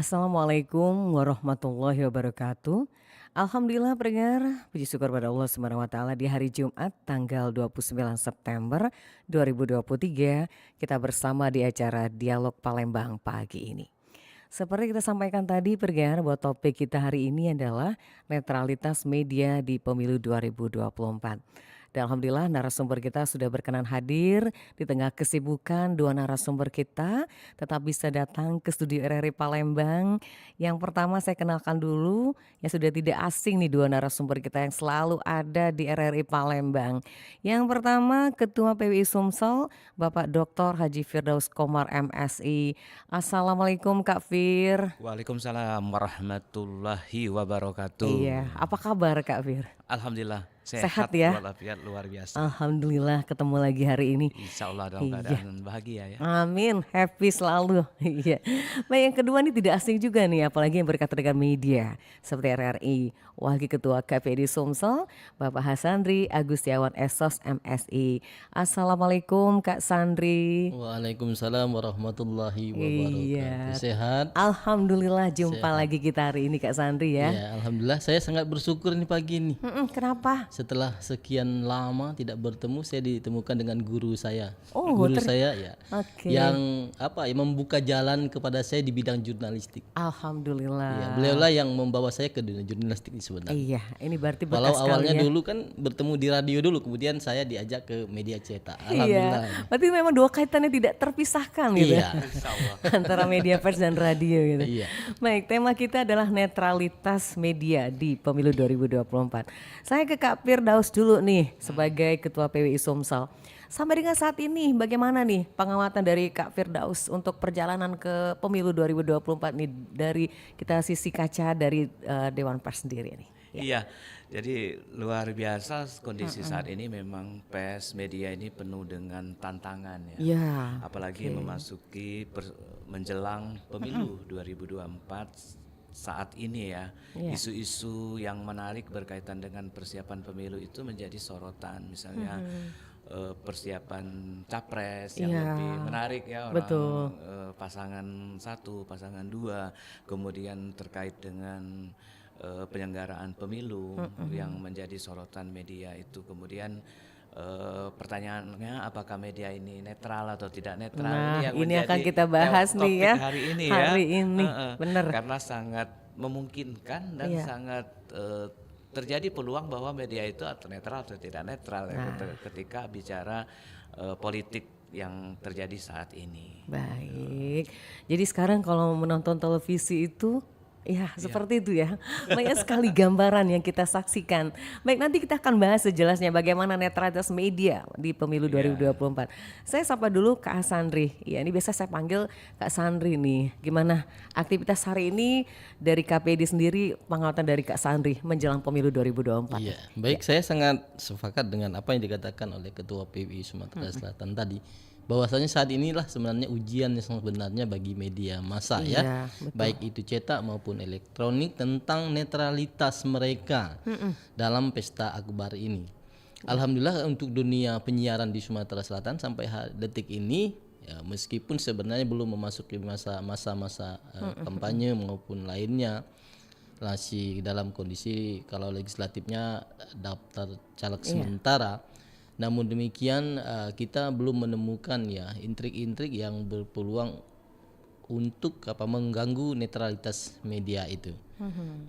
Assalamualaikum warahmatullahi wabarakatuh. Alhamdulillah pendengar, puji syukur pada Allah Subhanahu wa taala di hari Jumat tanggal 29 September 2023 kita bersama di acara Dialog Palembang pagi ini. Seperti kita sampaikan tadi pendengar bahwa topik kita hari ini adalah netralitas media di pemilu 2024. Dan alhamdulillah narasumber kita sudah berkenan hadir di tengah kesibukan dua narasumber kita tetap bisa datang ke studio RRI Palembang. Yang pertama saya kenalkan dulu yang sudah tidak asing nih dua narasumber kita yang selalu ada di RRI Palembang. Yang pertama Ketua PWI Sumsel Bapak Dr. Haji Firdaus Komar MSI. Assalamualaikum Kak Fir. Waalaikumsalam warahmatullahi wabarakatuh. Iya, apa kabar Kak Fir? Alhamdulillah Sehat sehat ya? walafiat luar biasa. Alhamdulillah ketemu lagi hari ini. Insya Allah dalam Iya. keadaan bahagia ya. Amin, happy selalu. Iya. Baik, yang kedua nih tidak asing juga nih, apalagi yang berkaitan dengan media seperti RRI. Wakil Ketua KPD Sumsel, Bapak Hasandri Agustiawan Esos MSI. Assalamualaikum Kak Sandri. Waalaikumsalam warahmatullahi Iya. wabarakatuh. Sehat? Alhamdulillah jumpa Sehat. lagi kita hari ini Kak Sandri ya. Ya, alhamdulillah saya sangat bersyukur nih pagi ini. Kenapa? Setelah sekian lama tidak bertemu, saya ditemukan dengan guru saya. Oh, Guru saya ya, Oke. yang membuka jalan kepada saya di bidang jurnalistik. Alhamdulillah. Ya, beliaulah yang membawa saya ke dunia jurnalistik ini sebenarnya. Iya, ini berarti Walau bekas sekali awalnya ya. dulu kan bertemu di radio dulu, kemudian saya diajak ke media cetak. Iya, Alhamdulillah. berarti memang dua kaitan yang tidak terpisahkan gitu Iya. Insya Allah. antara media pers dan radio gitu. Iya. Baik, tema kita adalah netralitas media di pemilu 2024. Saya ke Kak Firdaus dulu nih sebagai Ketua PWI Sumsel. Sampai dengan saat ini bagaimana nih pengamatan dari Kak Firdaus untuk perjalanan ke pemilu 2024 nih dari kita sisi kaca dari Dewan Pers sendiri nih. Iya, jadi luar biasa kondisi saat ini memang pers media ini penuh dengan tantangan ya. Iya. Apalagi memasuki menjelang pemilu 2024 saat ini ya. Iya. Isu-isu yang menarik berkaitan dengan persiapan pemilu itu menjadi sorotan. Misalnya persiapan capres yang Iya, lebih menarik ya, orang betul. pasangan satu, pasangan dua, kemudian terkait dengan penyelenggaraan pemilu yang menjadi sorotan media itu. Kemudian pertanyaannya apakah media ini netral atau tidak netral. Nah, yang ini akan menjadi kita bahas topik nih ya. hari ini Hari ya. ini, bener. Karena sangat memungkinkan dan Iya. sangat terjadi peluang bahwa media itu atau netral atau tidak netral ya, ketika bicara politik yang terjadi saat ini. Baik, jadi sekarang kalau menonton televisi itu ya seperti itu ya, banyak sekali gambaran yang kita saksikan. Baik, nanti kita akan bahas sejelasnya bagaimana netralitas media di pemilu 2024. Saya sapa dulu Kak Sandri, ya ini biasa saya panggil Kak Sandri nih. Gimana aktivitas hari ini dari KPD sendiri, pengamatan dari Kak Sandri menjelang pemilu 2024? Iya, baik, saya sangat sepakat dengan apa yang dikatakan oleh Ketua PWI Sumatera Selatan tadi, bahwasanya saat inilah sebenarnya ujian yang sebenarnya bagi media massa Iya, ya, baik itu cetak maupun elektronik, tentang netralitas mereka dalam pesta akbar ini. Alhamdulillah untuk dunia penyiaran di Sumatera Selatan sampai detik ini, ya, meskipun sebenarnya belum memasuki masa-masa kampanye maupun lainnya, masih dalam kondisi kalau legislatifnya daftar caleg sementara. Namun demikian kita belum menemukan ya intrik-intrik yang berpeluang untuk mengganggu netralitas media itu.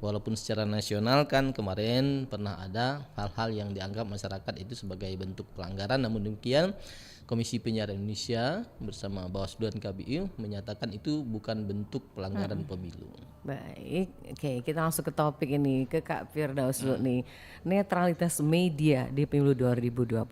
Walaupun secara nasional kan kemarin pernah ada hal-hal yang dianggap masyarakat itu sebagai bentuk pelanggaran, namun demikian Komisi Penyiaran Indonesia bersama Bawaslu dan KPU menyatakan itu bukan bentuk pelanggaran pemilu. Baik, oke kita langsung ke topik ini, ke Kak Firdaus dulu nih. Netralitas media di pemilu 2024.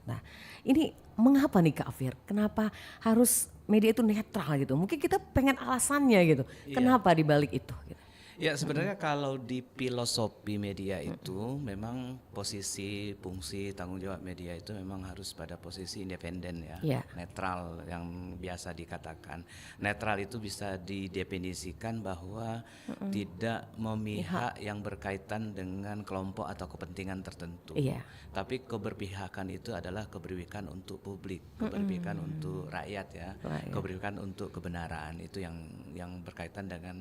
Nah, ini mengapa nih Kak Fir? Kenapa harus media itu netral gitu? Mungkin kita pengen alasannya gitu. Kenapa dibalik itu? Gitu. Ya sebenarnya kalau di filosofi media itu memang posisi, fungsi, tanggung jawab media itu memang harus pada posisi independen ya, Ya. netral yang biasa dikatakan. Netral itu bisa didefinisikan bahwa tidak memihak yang berkaitan dengan kelompok atau kepentingan tertentu. Iya. Tapi keberpihakan itu adalah keberpihakan untuk publik, keberpihakan untuk rakyat ya, Rakyat. keberpihakan untuk kebenaran itu yang berkaitan dengan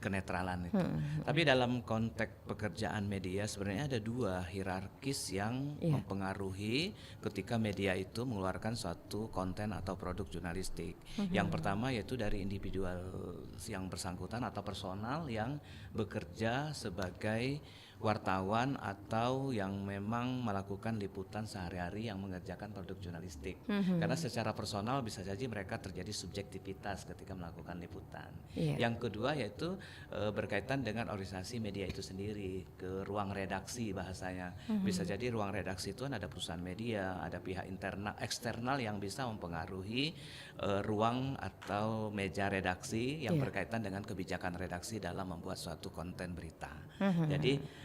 kenetralan itu. Tapi dalam konteks pekerjaan media sebenarnya ada dua hierarkis yang Iya. mempengaruhi ketika media itu mengeluarkan suatu konten atau produk jurnalistik. Yang pertama yaitu dari individual yang bersangkutan atau personal yang bekerja sebagai wartawan atau yang memang melakukan liputan sehari-hari yang mengerjakan produk jurnalistik. Karena secara personal bisa jadi mereka terjadi subjektivitas ketika melakukan liputan. Iya. Yang kedua yaitu berkaitan dengan organisasi media itu sendiri, ke ruang redaksi bahasanya. Bisa jadi ruang redaksi itu kan ada perusahaan media, ada pihak internal, eksternal yang bisa mempengaruhi ruang atau meja redaksi yang Iya. berkaitan dengan kebijakan redaksi dalam membuat suatu konten berita. Jadi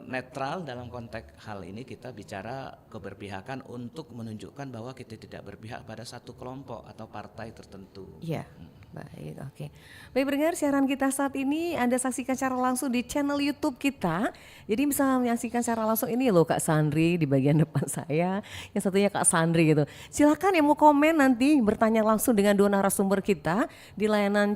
netral dalam konteks hal ini kita bicara keberpihakan untuk menunjukkan bahwa kita tidak berpihak pada satu kelompok atau partai tertentu. Iya, baik, oke. Baik pendengar, siaran kita saat ini Anda saksikan secara langsung di channel YouTube kita. Jadi bisa menyaksikan secara langsung ini loh Kak Sandri di bagian depan saya, yang satunya Kak Sandri gitu. Silakan yang mau komen nanti bertanya langsung dengan dua narasumber kita di layanan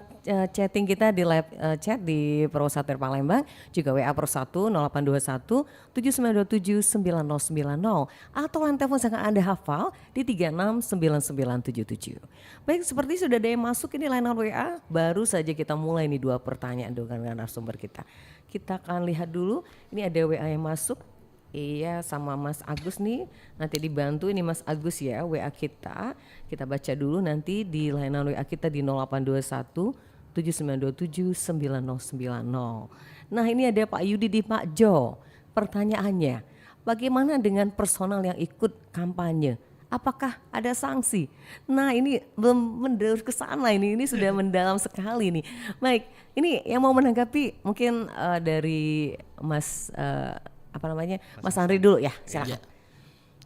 chatting kita di live chat di Pro 1 Palembang, juga WA Pro 1 0821 7927 9090 atau line telepon yang Anda hafal di 369977. Baik, seperti sudah ada yang masuk ini layanan WA, baru saja kita mulai nih dua pertanyaan dengan narasumber kita. Kita akan lihat dulu, ini ada WA yang masuk. Iya, sama Mas Agus nih, nanti dibantu ini Mas Agus ya WA kita. Kita baca dulu nanti di layanan WA kita di 0821 7927 9090. Nah ini ada Pak Yudi di Pak Jo. Pertanyaannya, bagaimana dengan personal yang ikut kampanye? Apakah ada sanksi? Nah ini belum mendaur ke sana ini sudah mendalam sekali nih. Baik, ini yang mau menanggapi mungkin dari Mas Mas Andri dulu ya, silakan. Ya.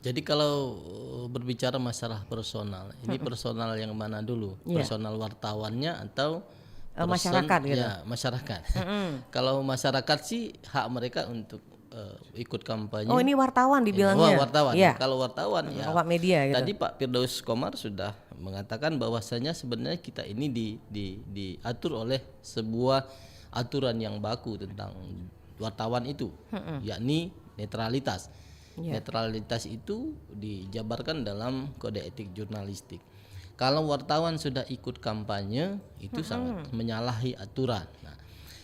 Jadi kalau berbicara masalah personal, ini personal yang mana dulu? Iya. Personal wartawannya atau Masyarakat gitu. Ya, masyarakat. Kalau masyarakat sih hak mereka untuk ikut kampanye. Oh ini wartawan dibilangnya. Wartawan. Iya. Kalau wartawan ya. Awak media gitu. Tadi Pak Firdaus Komar sudah mengatakan bahwasanya sebenarnya kita ini diatur oleh sebuah aturan yang baku tentang wartawan itu, yakni netralitas. Iya. Netralitas itu dijabarkan dalam kode etik jurnalistik. Kalau wartawan sudah ikut kampanye itu sangat menyalahi aturan. Nah,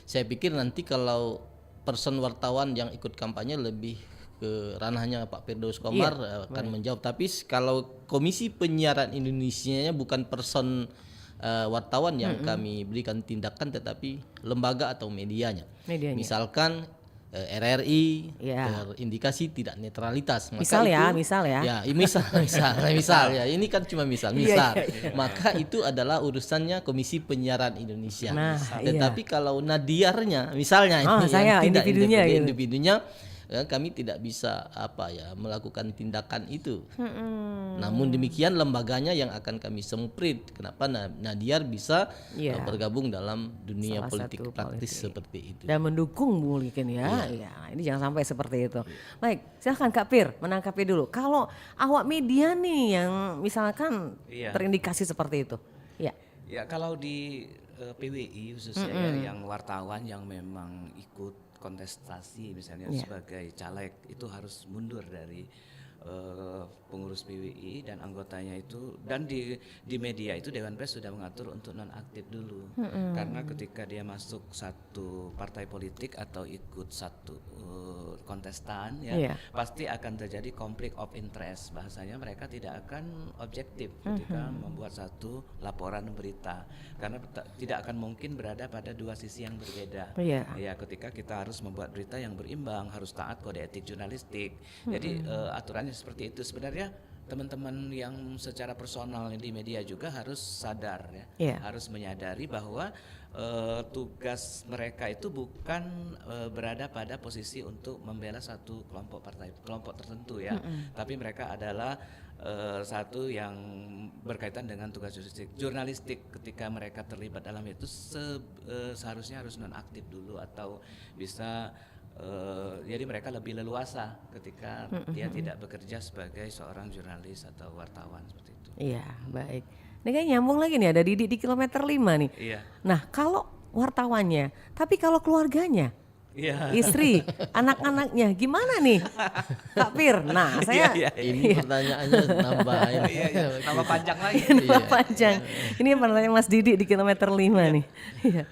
saya pikir nanti kalau person wartawan yang ikut kampanye lebih ke ranahnya Pak Firdaus Komar akan menjawab. Tapi kalau Komisi Penyiaran Indonesia bukan person wartawan yang kami berikan tindakan, tetapi lembaga atau medianya. Misalkan RRI terindikasi tidak netralitas, maka misal ya. Ya, misal ya. Ini kan cuma misal. Maka itu adalah urusannya Komisi Penyiaran Indonesia. Nah, tetapi kalau nadiarnya misalnya ini saya yang tidak individunya gitu. individunya kami tidak bisa melakukan tindakan itu. Namun demikian lembaganya yang akan kami semprit. Kenapa Nadiar bisa bergabung dalam dunia politik praktis seperti itu dan mendukung mungkin ya. Ini jangan sampai seperti itu. Baik, silahkan Kak Pir menangkapi dulu. Kalau awak media nih yang misalkan terindikasi seperti itu, Ya kalau di PWI khususnya ya, yang wartawan yang memang ikut kontestasi misalnya sebagai caleg itu harus mundur dari pengurus PWI dan anggotanya itu, dan di media itu Dewan Pers sudah mengatur untuk nonaktif dulu. Karena ketika dia masuk satu partai politik atau ikut satu kontestan pasti akan terjadi konflik of interest, bahasanya mereka tidak akan objektif ketika membuat satu laporan berita, karena tidak akan mungkin berada pada dua sisi yang berbeda. Ya ketika kita harus membuat berita yang berimbang, harus taat kode etik jurnalistik. Jadi aturannya seperti itu. Sebenarnya teman-teman yang secara personal di media juga harus sadar harus menyadari bahwa tugas mereka itu bukan berada pada posisi untuk membela satu kelompok tertentu ya, tapi mereka adalah satu yang berkaitan dengan tugas jurnalistik. Ketika mereka terlibat dalam itu seharusnya harus nonaktif dulu atau bisa jadi mereka lebih leluasa ketika dia tidak bekerja sebagai seorang jurnalis atau wartawan seperti itu. Iya, baik. Ini kayak nyambung lagi nih, ada Didi di kilometer 5 nih. Iya. Nah, kalau wartawannya, tapi kalau keluarganya, Iya. istri, anak-anaknya gimana nih? Kak Fir. Nah, saya Ini pertanyaannya nambah ini. Iya, nama panjang lagi. nama panjang. Ini pertanyaan Mas Didi di kilometer 5 nih. Iya.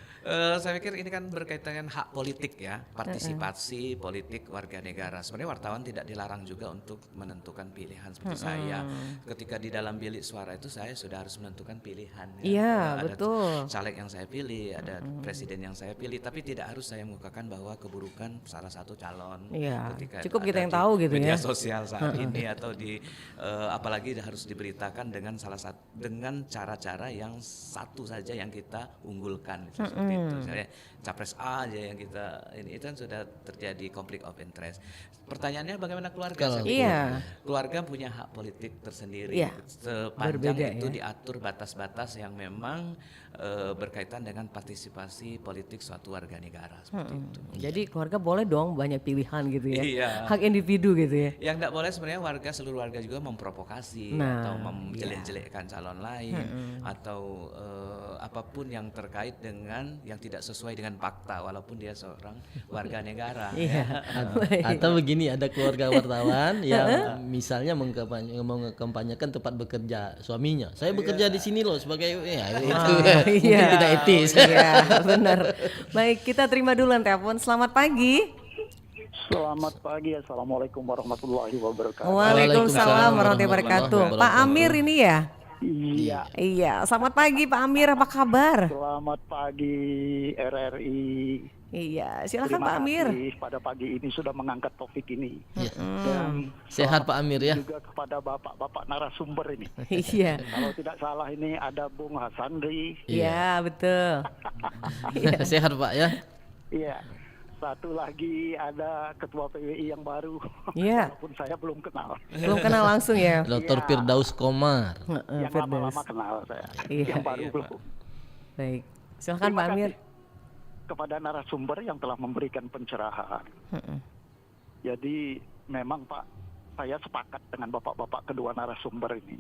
Saya pikir ini kan berkaitan dengan hak politik ya, partisipasi politik warga negara. Sebenarnya wartawan tidak dilarang juga untuk menentukan pilihan seperti saya. Ketika di dalam bilik suara itu saya sudah harus menentukan pilihan. Ya. Iya, Ada betul. caleg yang saya pilih, ada presiden yang saya pilih, tapi tidak harus saya mengungkapkan bahwa keburukan salah satu calon. Iya, Ketika cukup kita ada yang di tahu gitu media ya. sosial saat ini atau di apalagi harus diberitakan dengan dengan cara-cara yang satu saja yang kita unggulkan seperti itu. Misalnya capres A aja yang kita ini itu kan sudah terjadi konflik of interest. Pertanyaannya bagaimana keluarga? Saya pikir Iya. keluarga punya hak politik tersendiri. Iya. Sepanjang Berbeda itu ya. diatur batas-batas yang memang berkaitan dengan partisipasi politik suatu warga negara seperti itu. Jadi keluarga boleh dong banyak pilihan gitu ya. Iya. Hak individu gitu ya. Yang tidak boleh sebenarnya seluruh warga juga memprovokasi Nah, atau menjelek-jelekkan calon lain atau apapun yang terkait dengan yang tidak sesuai dengan fakta walaupun dia seorang warga negara. Iya. Atau begini, ada keluarga wartawan yang misalnya mengkampanyekan tempat bekerja suaminya. Saya bekerja di sini loh sebagai itu mungkin tidak etis. Iya, benar. Baik, kita terima dulu telepon. Selamat pagi. Selamat pagi, Assalamualaikum warahmatullahi wabarakatuh. Waalaikumsalam warahmatullahi wabarakatuh. Pak Amir ini ya? Iya, Iya, selamat pagi Pak Amir, apa kabar? selamat pagi RRI. Iya, silakan Terima Pak Amir. kasih pada pagi ini sudah mengangkat topik ini. Ya. Dan Sehat Pak Amir ya. juga kepada bapak-bapak narasumber ini. Iya. Kalau tidak salah ini ada Bung Hasandri. Iya, betul. Sehat Pak ya. Iya. Satu lagi ada Ketua PWI yang baru. Iya. Walaupun saya belum kenal. Belum kenal langsung ya? Dr. Firdaus Komar. Yang lama-lama kenal saya. Iya. Yang baru belum. Baik. Silakan Terima Pak Amir. kasih kepada narasumber yang telah memberikan pencerahan. Jadi memang Pak, saya sepakat dengan bapak-bapak kedua narasumber ini.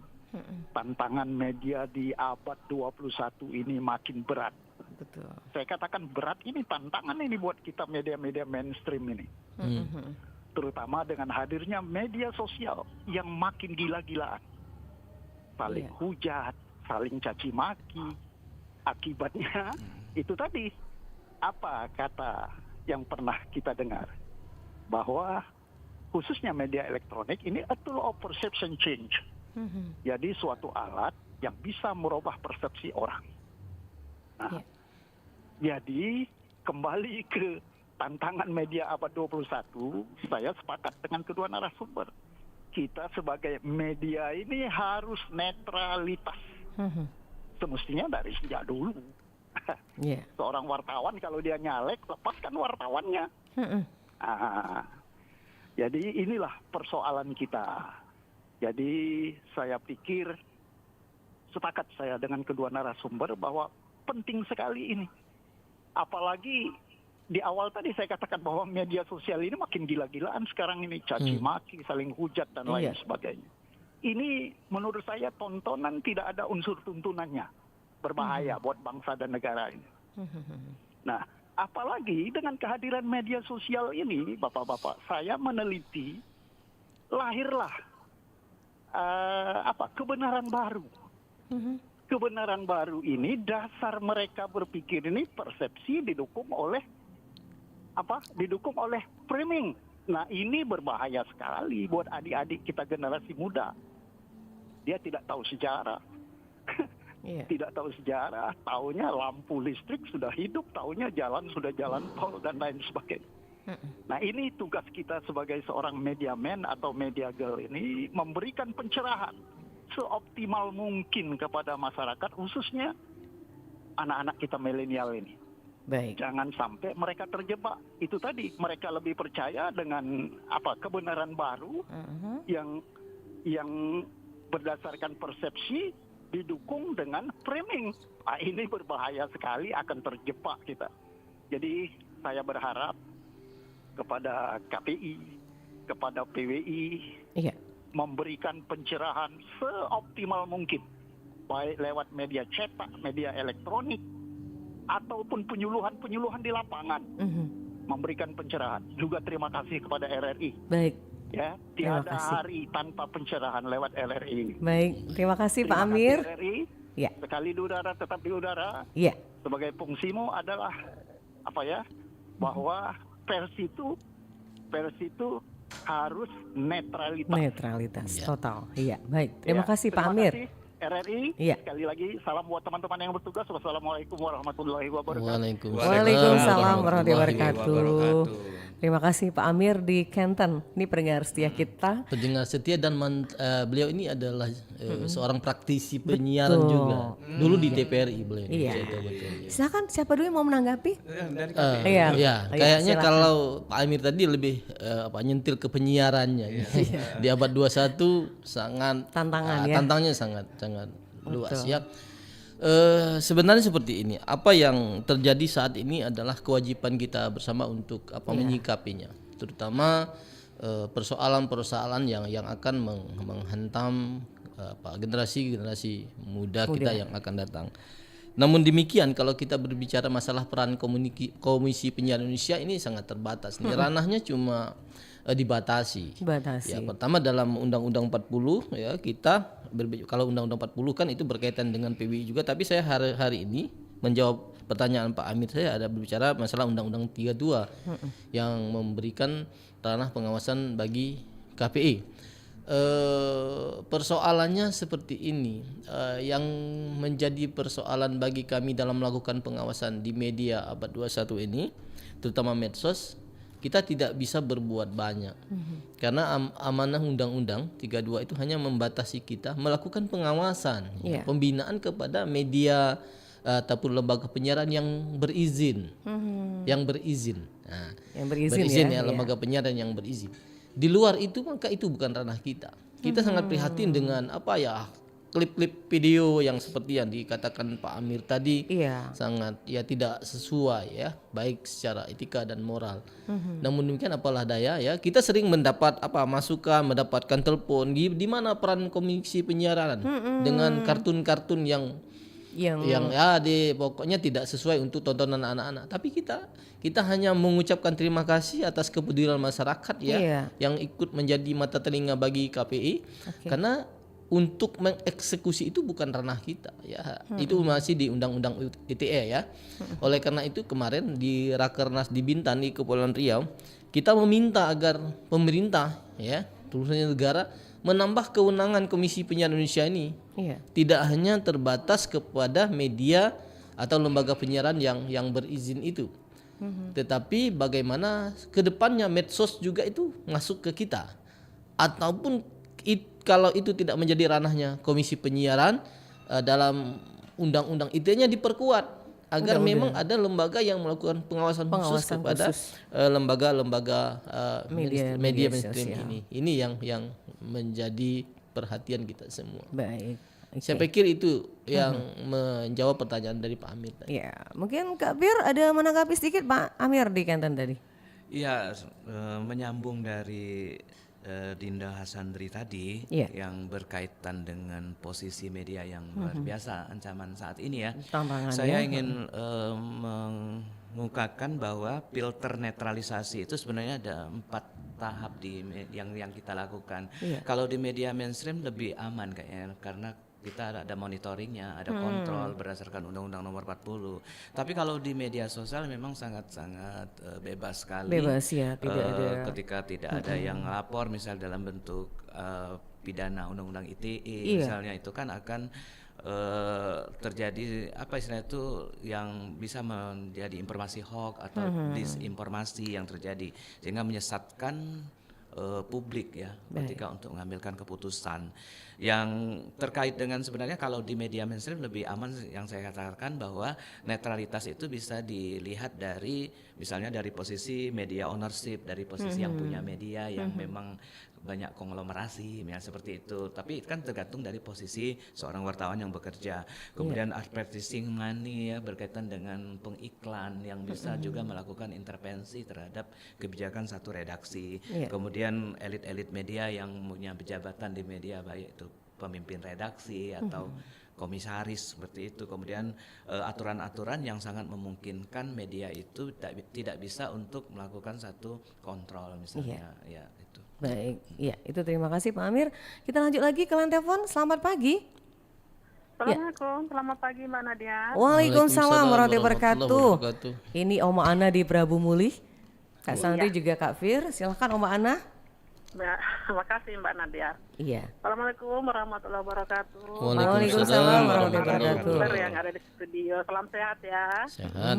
Tantangan media di abad 21 ini makin berat. Betul. Saya katakan berat ini tantangan ini buat kita media-media mainstream ini. Terutama dengan hadirnya media sosial yang makin gila-gilaan. Saling hujat, saling caci maki. Akibatnya itu tadi. Apa kata yang pernah kita dengar? Bahwa khususnya media elektronik ini a tool of perception change. Jadi suatu alat yang bisa merubah persepsi orang. Nah, jadi kembali ke tantangan media abad 21, saya sepakat dengan kedua narasumber. Kita sebagai media ini harus netralitas. Semestinya dari sejak dulu. Iya. Seorang wartawan kalau dia nyalek, lepaskan wartawannya. Jadi inilah persoalan kita. Jadi saya pikir sepakat saya dengan kedua narasumber bahwa penting sekali ini. Apalagi di awal tadi saya katakan bahwa media sosial ini makin gila-gilaan sekarang ini. Caci maki, saling hujat dan lain sebagainya. Ini menurut saya tontonan tidak ada unsur tuntunannya. Berbahaya buat bangsa dan negara ini. Nah, apalagi dengan kehadiran media sosial ini, bapak-bapak, saya meneliti lahirlah kebenaran baru. Kebenaran baru ini dasar mereka berpikir ini persepsi didukung oleh Didukung oleh framing. Nah, ini berbahaya sekali buat adik-adik kita generasi muda. Dia tidak tahu sejarah. Tidak tahu sejarah, taunya lampu listrik sudah hidup, taunya jalan sudah jalan tol dan lain sebagainya. Nah, ini tugas kita sebagai seorang media man atau media girl ini memberikan pencerahan seoptimal mungkin kepada masyarakat, khususnya anak-anak kita milenial ini. Baik. Jangan sampai mereka terjebak. Itu tadi, mereka lebih percaya dengan kebenaran baru yang berdasarkan persepsi didukung dengan framing. Ini berbahaya sekali, akan terjebak kita. Jadi saya berharap kepada KPI, kepada PWI, memberikan pencerahan seoptimal mungkin, baik lewat media cetak, media elektronik, ataupun penyuluhan di lapangan, memberikan pencerahan. Juga terima kasih kepada RRI. Baik. Ya, tiada hari tanpa pencerahan lewat RRI. Baik, terima kasih Pak Terima Amir. kasih RRI. Ya. Sekali di udara tetap di udara. Iya. Sebagai fungsimu adalah bahwa pers itu harus netralitas. Netralitas total. Iya, baik. Terima Ya, kasih Pak terima Amir. kasih, RRI. Iya. Sekali lagi salam buat teman-teman yang bertugas. Wassalamualaikum warahmatullahi wabarakatuh. Waalaikumsalam warahmatullahi wabarakatuh. wabarakatuh. Terima kasih Pak Amir di Canton. Ini pendengar setia kita. Pendengar setia dan beliau ini adalah seorang praktisi penyiaran juga. Dulu di TPRI beliau. Iya. Betul. Silakan, siapa dulu yang mau menanggapi? Ya, kayaknya silakan. kalau Pak Amir tadi lebih nyentil ke penyiarannya. Di abad 21 sangat Tantangan ya. Tantangannya sangat luas ya. Sebenarnya seperti ini. Apa yang terjadi saat ini adalah kewajiban kita bersama untuk menyikapinya, terutama persoalan-persoalan yang akan menghantam generasi muda kita yang akan datang. Namun demikian, kalau kita berbicara masalah peran Komisi Penyiaran Indonesia ini sangat terbatas. Ranahnya cuma dibatasi. Ya, pertama dalam Undang-Undang 40 ya, kita kalau Undang-Undang 40 kan itu berkaitan dengan PBI juga, tapi saya hari ini menjawab pertanyaan Pak Amir, saya ada berbicara masalah Undang-Undang 32 yang memberikan ranah pengawasan bagi KPI. Persoalannya seperti ini, yang menjadi persoalan bagi kami dalam melakukan pengawasan di media abad 21 ini, terutama medsos, kita tidak bisa berbuat banyak karena amanah Undang-Undang 32 itu hanya membatasi kita melakukan pengawasan, pembinaan kepada media ataupun lembaga penyiaran yang berizin, yang berizin ya, lembaga penyiaran yang berizin. Di luar itu maka itu bukan ranah kita. Kita sangat prihatin dengan klip-klip video yang seperti yang dikatakan Pak Amir tadi, sangat tidak sesuai ya, baik secara etika dan moral. Namun demikian apalah daya ya, kita sering mendapat masukan, mendapatkan telepon di mana peran Komisi Penyiaran dengan kartun-kartun yang pokoknya tidak sesuai untuk tontonan anak-anak. Tapi kita hanya mengucapkan terima kasih atas kepedulian masyarakat yang ikut menjadi mata telinga bagi KPI, karena untuk mengeksekusi itu bukan ranah kita ya. Itu masih di Undang-Undang ITE ya. Oleh karena itu kemarin di Rakernas di Bintan di Kepulauan Riau, kita meminta agar pemerintah ya, terutama negara, menambah kewenangan Komisi Penyiaran Indonesia ini. Tidak hanya terbatas kepada media atau lembaga penyiaran yang berizin itu. Tetapi bagaimana kedepannya medsos juga itu masuk ke kita, ataupun kalau itu tidak menjadi ranahnya Komisi Penyiaran, dalam Undang-Undang ITE-nya diperkuat agar memang ada lembaga yang melakukan pengawasan khusus kepada lembaga-lembaga media mainstream ini. Ini yang menjadi perhatian kita semua. Baik. Saya pikir itu yang menjawab pertanyaan dari Pak Amir tadi. Ya, mungkin Kak Bir ada menanggapi sedikit Pak Amir di Canton tadi. Iya, menyambung dari Dinda Hasandri tadi yang berkaitan dengan posisi media yang luar biasa ancaman saat ini ya. Saya ingin mengungkapkan bahwa filter netralisasi itu sebenarnya ada 4 tahap yang kita lakukan. Kalau di media mainstream lebih aman kayaknya, karena kita ada monitoringnya, ada kontrol berdasarkan Undang-Undang Nomor 40. Tapi kalau di media sosial memang sangat-sangat bebas sekali. Bebas ya, tidak ada. Ketika tidak ada yang lapor, misal dalam bentuk pidana Undang-Undang ITE, misalnya itu kan akan terjadi istilahnya itu yang bisa menjadi informasi hoax atau disinformasi yang terjadi, sehingga menyesatkan publik ya, ketika untuk mengambilkan keputusan. Yang terkait dengan sebenarnya kalau di media mainstream lebih aman, yang saya katakan bahwa netralitas itu bisa dilihat dari misalnya dari posisi media ownership, dari posisi yang punya media yang memang banyak konglomerasi ya seperti itu. Tapi kan tergantung dari posisi seorang wartawan yang bekerja. Kemudian advertising money ya berkaitan dengan pengiklan yang bisa juga melakukan intervensi terhadap kebijakan satu redaksi. Kemudian elit-elit media yang punya jabatan di media, baik itu pemimpin redaksi atau komisaris seperti itu. Kemudian aturan-aturan yang sangat memungkinkan media itu tidak bisa untuk melakukan satu kontrol misalnya ya itu. Baik, ya itu terima kasih Pak Amir. Kita lanjut lagi ke line telepon. Selamat pagi. Assalamualaikum, selamat pagi Mbak Nadia. Waalaikumsalam warahmatullahi wabarakatuh. wabarakatuh. Ini Oma Ana di Prabu Mulih. Kak Sandri juga Kak Fir. Silahkan Oma Ana. Terima kasih Mbak Nadia. Iya. Assalamualaikum warahmatullahi wabarakatuh. Waalaikumsalam warahmatullahi wabarakatuh. Yang ada di studio, salam sehat ya. Sehat.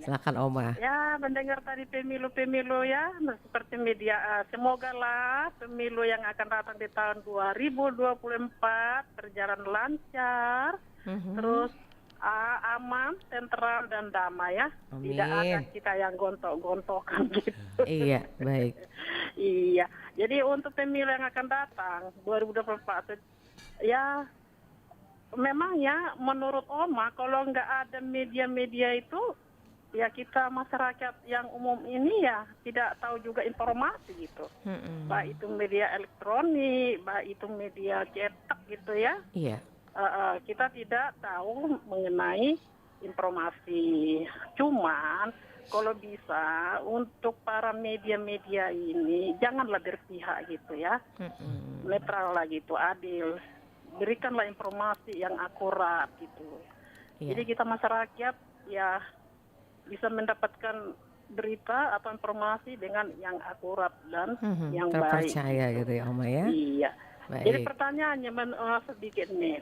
Silakan Oma. Ya, mendengar tadi pemilu-pemilu ya, seperti media. Semoga lah pemilu yang akan datang di tahun 2024 berjalan lancar, terus aman, sentral dan damai ya. Amin. Tidak ada kita yang gontok-gontokan gitu. Iya, baik. Iya, jadi untuk pemilu yang akan datang 2024 ya memang ya menurut Oma kalau nggak ada media-media itu ya kita masyarakat yang umum ini ya tidak tahu juga informasi gitu. Baik itu media elektronik, baik itu media cetak gitu ya. Iya. Kita tidak tahu mengenai informasi. Cuman kalau bisa untuk para media-media ini janganlah berpihak gitu ya. Netral lah gitu, adil. Berikanlah informasi yang akurat gitu. Iya. Jadi kita masyarakat ya bisa mendapatkan berita atau informasi dengan yang akurat dan yang baik. Terpercaya gitu ya Oma ya. Iya. Baik. Jadi pertanyaannya sedikit nih,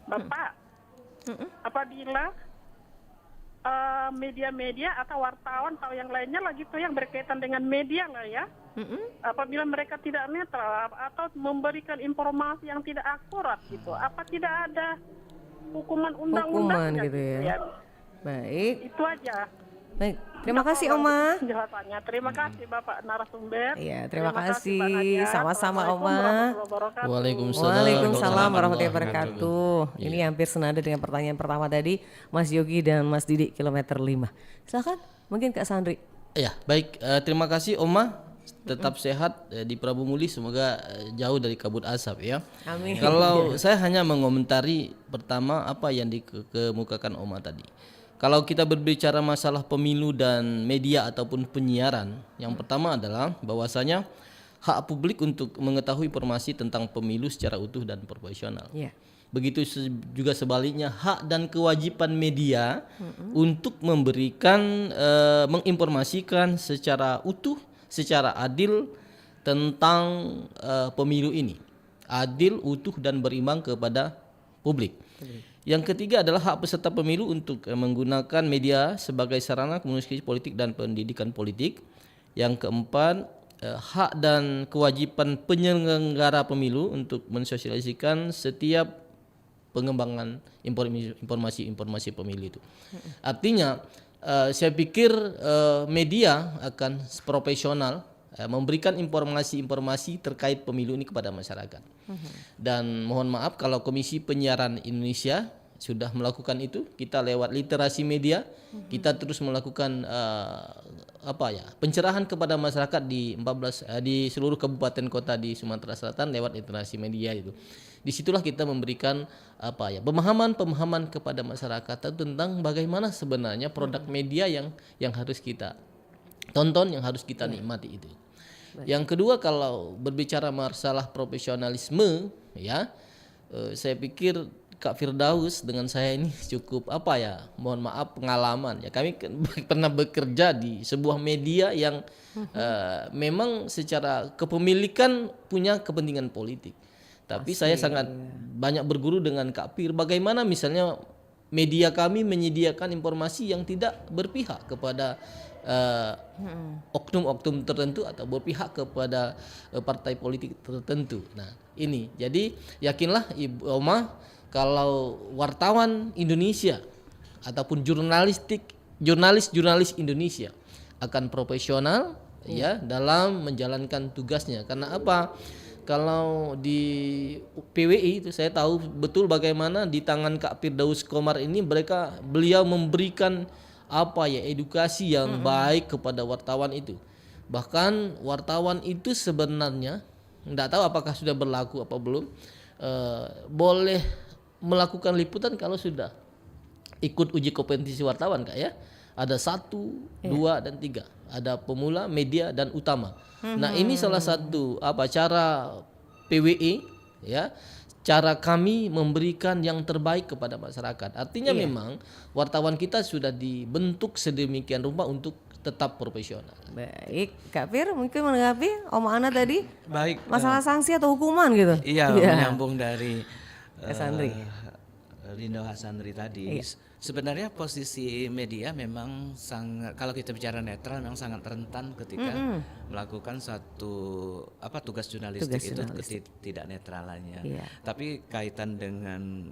Bapak, apabila media-media atau wartawan atau yang lainnya lah gitu yang berkaitan dengan media lah ya, apabila mereka tidak netral atau memberikan informasi yang tidak akurat gitu, apa tidak ada hukuman undang-undangnya gitu ya. Baik. Itu aja. Baik. Terima kasih Oma. Penjelasannya. Terima kasih Bapak narasumber. Iya, terima kasih. Mbak Nadia. Sama-sama Oma. Assalamualaikum warahmatullahi wabarakatuh. Waalaikumsalam warahmatullahi wabarakatuh. Ini hampir senada dengan pertanyaan pertama tadi Mas Yogi dan Mas Didi kilometer 5. Silakan, mungkin Kak Sandri. Ya, baik. Terima kasih Oma. Tetap sehat di Prabu Mulih, semoga jauh dari kabut asap ya. Amin. Kalau saya hanya mengomentari pertama apa yang dikemukakan Oma tadi. Kalau kita berbicara masalah pemilu dan media ataupun penyiaran, yang pertama adalah bahwasanya hak publik untuk mengetahui informasi tentang pemilu secara utuh dan profesional. Iya. Begitu juga sebaliknya hak dan kewajiban media untuk memberikan menginformasikan secara utuh, secara adil tentang pemilu ini. Adil, utuh dan berimbang kepada publik. Yang ketiga adalah hak peserta pemilu untuk menggunakan media sebagai sarana komunikasi politik dan pendidikan politik. Yang keempat, hak dan kewajiban penyelenggara pemilu untuk mensosialisasikan setiap pengembangan informasi pemilu itu. Artinya saya pikir media akan profesional memberikan informasi-informasi terkait pemilu ini kepada masyarakat. Dan mohon maaf kalau Komisi Penyiaran Indonesia sudah melakukan itu, kita lewat literasi media, kita terus melakukan pencerahan kepada masyarakat di di seluruh kabupaten kota di Sumatera Selatan lewat literasi media itu. Disitulah kita memberikan pemahaman kepada masyarakat tentang bagaimana sebenarnya produk media yang harus kita tonton, yang harus kita nikmati itu. Yang kedua, kalau berbicara masalah profesionalisme ya, saya pikir Kak Firdaus dengan saya ini cukup mohon maaf pengalaman ya. Kami pernah bekerja di sebuah media yang memang secara kepemilikan punya kepentingan politik. Tapi saya sangat banyak berguru dengan Kak Fir bagaimana misalnya media kami menyediakan informasi yang tidak berpihak kepada oknum-oknum tertentu atau berpihak kepada partai politik tertentu. Nah, ini. Jadi yakinlah Ibu Oma kalau wartawan Indonesia ataupun jurnalis Indonesia akan profesional ya dalam menjalankan tugasnya. Karena apa? Kalau di PWI itu saya tahu betul bagaimana di tangan Kak Firdaus Komar ini beliau memberikan edukasi yang baik kepada wartawan itu. Bahkan wartawan itu sebenarnya tidak tahu apakah sudah berlaku apa belum, boleh melakukan liputan kalau sudah ikut uji kompetensi wartawan Kak ya. Ada 1, 2 dan 3. Ada pemula, media dan utama. Nah, ini salah satu cara PWI ya. Cara kami memberikan yang terbaik kepada masyarakat. Artinya memang wartawan kita sudah dibentuk sedemikian rupa untuk tetap profesional. Baik, Kak Fir mungkin menanggapi Om Ana tadi Baik. masalah sanksi atau hukuman gitu. Iya, menyambung dari Hasandri. Rindo Hasandri tadi. Sebenarnya posisi media memang sangat, kalau kita bicara netral memang sangat rentan ketika melakukan satu tugas jurnalistik itu ketidak netralannya. Tapi kaitan dengan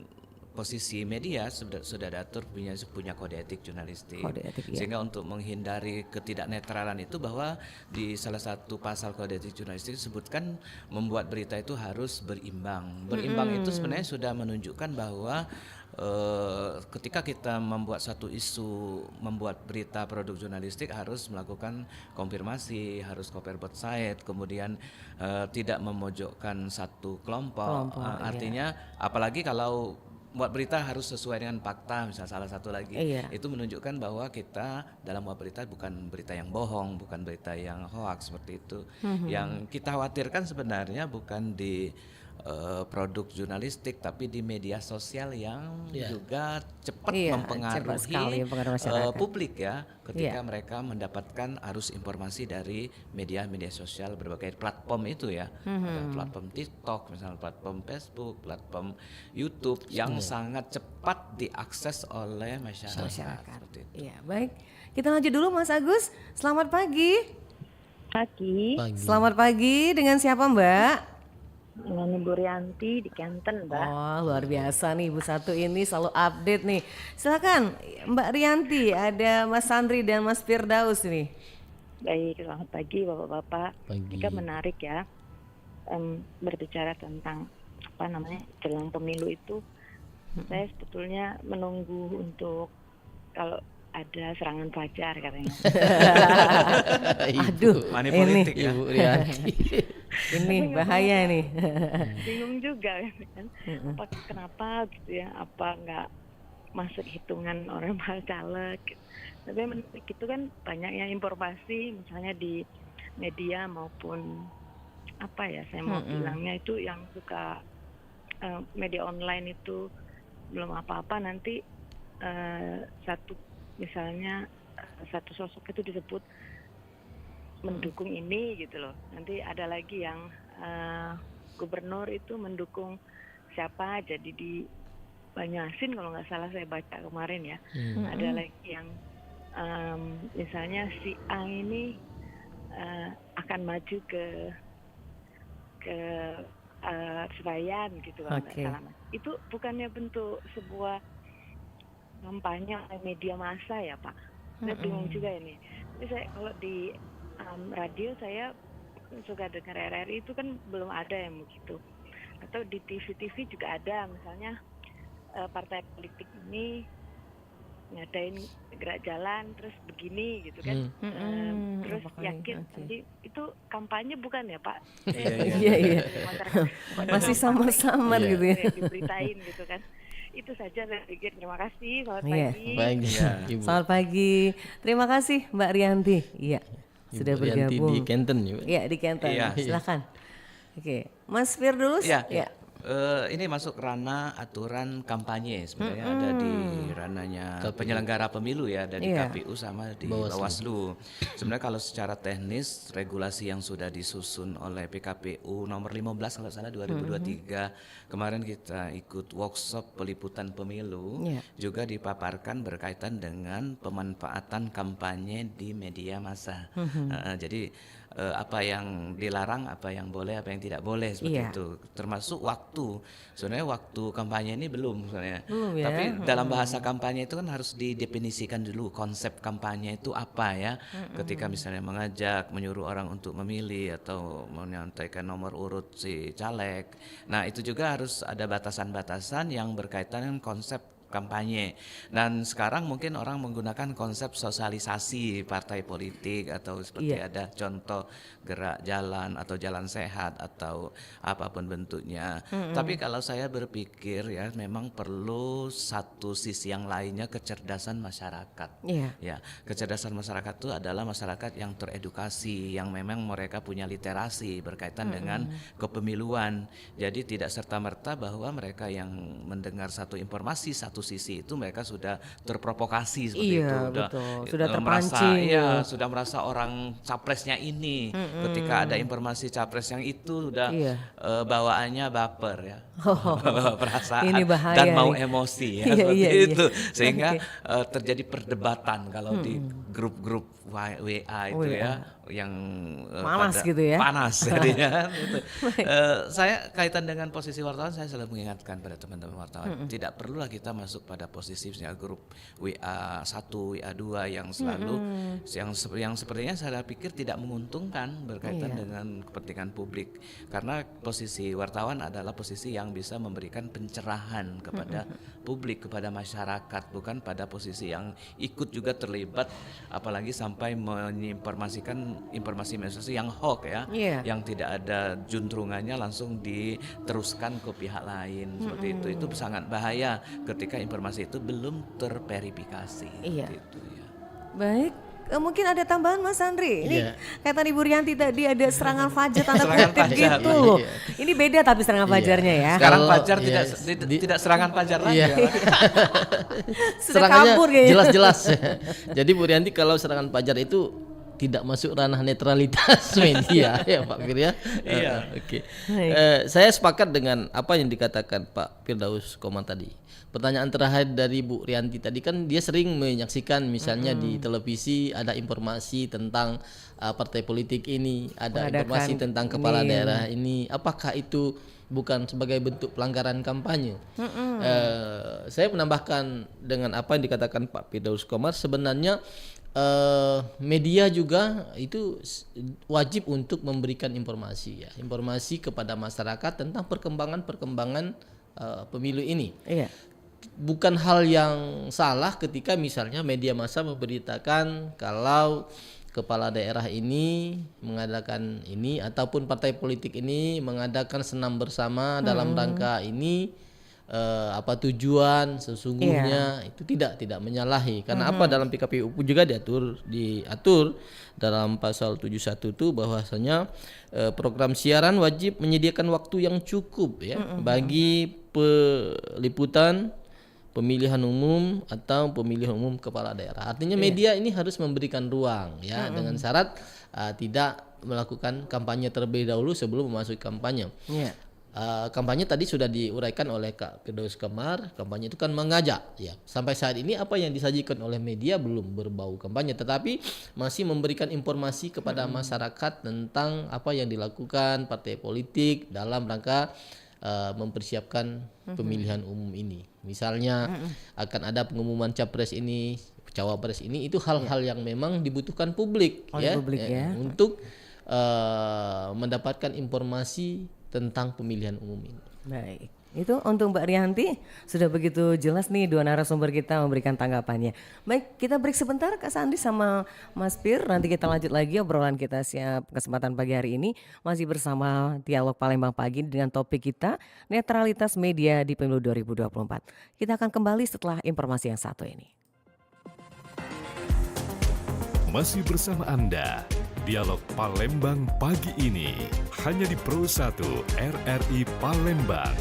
posisi media sudah diatur punya kode etik jurnalistik. Sehingga untuk menghindari ketidaknetralan itu bahwa di salah satu pasal kode etik jurnalistik disebutkan membuat berita itu harus berimbang. Berimbang itu sebenarnya sudah menunjukkan bahwa ketika kita membuat satu isu, membuat berita produk jurnalistik harus melakukan konfirmasi, harus cover both side, kemudian tidak memojokkan satu kelompok. Artinya apalagi kalau buat berita harus sesuai dengan fakta, misalnya salah satu lagi itu menunjukkan bahwa kita dalam buat berita bukan berita yang bohong, bukan berita yang hoax seperti itu. Yang kita khawatirkan sebenarnya bukan di produk jurnalistik tapi di media sosial yang juga cepat mempengaruhi publik ya ketika mereka mendapatkan arus informasi dari media sosial berbagai platform itu ya. Ada platform TikTok, misalnya platform Facebook, platform YouTube yang sangat cepat diakses oleh masyarakat. Seperti itu. Iya, baik. Kita lanjut dulu Mas Agus. Selamat pagi. Pagi. Selamat pagi, dengan siapa Mbak? Dengan Ibu Rianti di Kenten, Mbak. Oh, luar biasa nih Ibu Satu ini selalu update nih. Silakan Mbak Rianti, ada Mas Sandri dan Mas Firdaus nih. Baik, selamat pagi Bapak-bapak. Jika menarik ya berbicara tentang jelang pemilu itu, saya sebetulnya menunggu untuk kalau ada serangan fajar katanya. Aduh, money politik ya. Ibu Rianti. Ini bahaya nih. Bingung juga kan. Kenapa gitu ya? Apa nggak masuk hitungan orang caleg? Tapi menarik itu kan banyaknya informasi, misalnya di media maupun saya mau bilangnya itu yang suka media online itu belum apa-apa nanti satu sosok itu disebut mendukung ini gitu loh. Nanti ada lagi yang gubernur itu mendukung siapa, jadi di Banyuasin kalau nggak salah saya baca kemarin ya. Ada lagi yang misalnya si A ini akan maju ke Senayan gitu kalau nggak salah. Itu bukannya bentuk sebuah kampanye media massa ya Pak? Saya bingung juga ini. Jadi saya kalau di radio saya suka dengar RRI itu kan belum ada yang begitu. Atau di TV juga ada, misalnya partai politik ini ngadain gerak jalan terus begini gitu kan. Terus yakin nanti itu kampanye bukan ya Pak? Iya. Masih samar-samar gitu ya. Diberitain gitu kan. Itu saja saya pikir. Terima kasih. Selamat pagi. Selamat pagi. Terima kasih Mbak Rianti. Iya. Sudah Ibu Rianti bergabung di Kenten ya. Iya, di Kenten. Silakan. Oke, Mas Firdaus. Ya. Ini masuk ranah aturan kampanye sebenarnya ada di ranahnya penyelenggara pemilu ya, ada di Iya. KPU sama di Bawaslu. Bawaslu. Sebenarnya kalau secara teknis regulasi yang sudah disusun oleh PKPU nomor 15 kalau salah 2023 kemarin kita ikut workshop peliputan pemilu Iya. juga dipaparkan berkaitan dengan pemanfaatan kampanye di media massa. Jadi apa yang dilarang, apa yang boleh, apa yang tidak boleh seperti Iya. itu. Termasuk waktu. Sebenarnya waktu kampanye ini belum sebenarnya. Belum ya. Tapi dalam bahasa kampanye itu kan harus didefinisikan dulu konsep kampanye itu apa ya. Ketika misalnya mengajak, menyuruh orang untuk memilih atau menyampaikan nomor urut si caleg. Nah, itu juga harus ada batasan-batasan yang berkaitan dengan konsep kampanye. Dan sekarang mungkin orang menggunakan konsep sosialisasi partai politik atau seperti Iya. ada contoh gerak jalan atau jalan sehat atau apapun bentuknya. Tapi kalau saya berpikir ya memang perlu satu sisi yang lainnya kecerdasan masyarakat. Iya. Ya, kecerdasan masyarakat itu adalah masyarakat yang teredukasi, yang memang mereka punya literasi berkaitan dengan kepemiluan. Jadi tidak serta-merta bahwa mereka yang mendengar satu informasi, satu sisi itu mereka sudah terprovokasi seperti Iya, itu, betul. Sudah merasa, terpancing. ya, sudah merasa orang capresnya ini. Ketika ada informasi capres yang itu sudah Iya. bawaannya baper ya, perasaan Ini bahaya dan mau nih. emosi ya Iya, seperti iya, iya. itu, sehingga Oke. terjadi perdebatan kalau di grup-grup WA itu WA. ya yang Panas gitu ya. panas jadinya gitu. Saya kaitan dengan posisi wartawan, saya selalu mengingatkan pada teman-teman wartawan tidak perlulah kita masuk pada posisi misalnya grup WA 1, WA 2 yang selalu yang sepertinya saya pikir tidak menguntungkan berkaitan Iya. dengan kepentingan publik, karena posisi wartawan adalah posisi yang bisa memberikan pencerahan kepada publik, kepada masyarakat, bukan pada posisi yang ikut juga terlibat apalagi sampai menginformasikan informasi yang hoax ya, Iya. yang tidak ada juntrungannya langsung diteruskan ke pihak lain seperti itu. Itu sangat bahaya ketika informasi itu belum terverifikasi. Iya. Seperti itu ya. Baik. Mungkin ada tambahan Mas Andri. Ini Iya. kata Ibu Rianti tadi ada serangan fajar tanda Serangan kutip fajar, gitu loh. iya. Ini beda tapi serangan Iya. fajarnya ya. Sekarang Kalau- fajar iya, tidak serangan fajar lagi. Iya. ya. Sudah Serangannya kabur kayaknya. jelas-jelas. Jadi Bu Rianti kalau serangan fajar itu tidak masuk ranah netralitas media ya Pak Fir ya. Iya. Oke. Saya sepakat dengan apa yang dikatakan Pak Firdaus Komar tadi. Pertanyaan terakhir dari Bu Rianti tadi kan dia sering menyaksikan misalnya di televisi ada informasi tentang partai politik ini, ada Mengadakan informasi tentang kepala ini. daerah ini. Apakah itu bukan sebagai bentuk pelanggaran kampanye? Saya menambahkan dengan apa yang dikatakan Pak Firdaus Komar, sebenarnya media juga itu wajib untuk memberikan informasi ya, informasi kepada masyarakat tentang perkembangan pemilu ini. Iya. Bukan hal yang salah ketika misalnya media massa memberitakan kalau kepala daerah ini mengadakan ini ataupun partai politik ini mengadakan senam bersama dalam rangka ini, apa tujuan sesungguhnya itu tidak menyalahi, karena apa dalam PKPU juga diatur dalam pasal 71 itu bahwasanya program siaran wajib menyediakan waktu yang cukup ya bagi peliputan pemilihan umum atau pemilihan umum kepala daerah. Artinya media ini harus memberikan ruang ya dengan syarat tidak melakukan kampanye terlebih dahulu sebelum memasuki kampanye. Iya. Kampanye tadi sudah diuraikan oleh Kak Firdaus Komar. Kampanye itu kan mengajak ya. Sampai saat ini apa yang disajikan oleh media belum berbau kampanye, tetapi masih memberikan informasi kepada masyarakat tentang apa yang dilakukan partai politik dalam rangka mempersiapkan pemilihan umum ini. Misalnya akan ada pengumuman capres ini, cawapres ini, itu hal-hal yang memang dibutuhkan publik Oleh ya, publik ya. untuk mendapatkan informasi tentang pemilihan umum ini. Baik. Itu untuk Mbak Rianti sudah begitu jelas nih dua narasumber kita memberikan tanggapannya. Baik, kita break sebentar Kak Sandi sama Mas Pir. Nanti kita lanjut lagi obrolan kita siap kesempatan pagi hari ini. Masih bersama Dialog Palembang Pagi dengan topik kita netralitas media di Pemilu 2024. Kita akan kembali setelah informasi yang satu ini. Masih bersama Anda Dialog Palembang pagi ini hanya di Pro 1 RRI Palembang.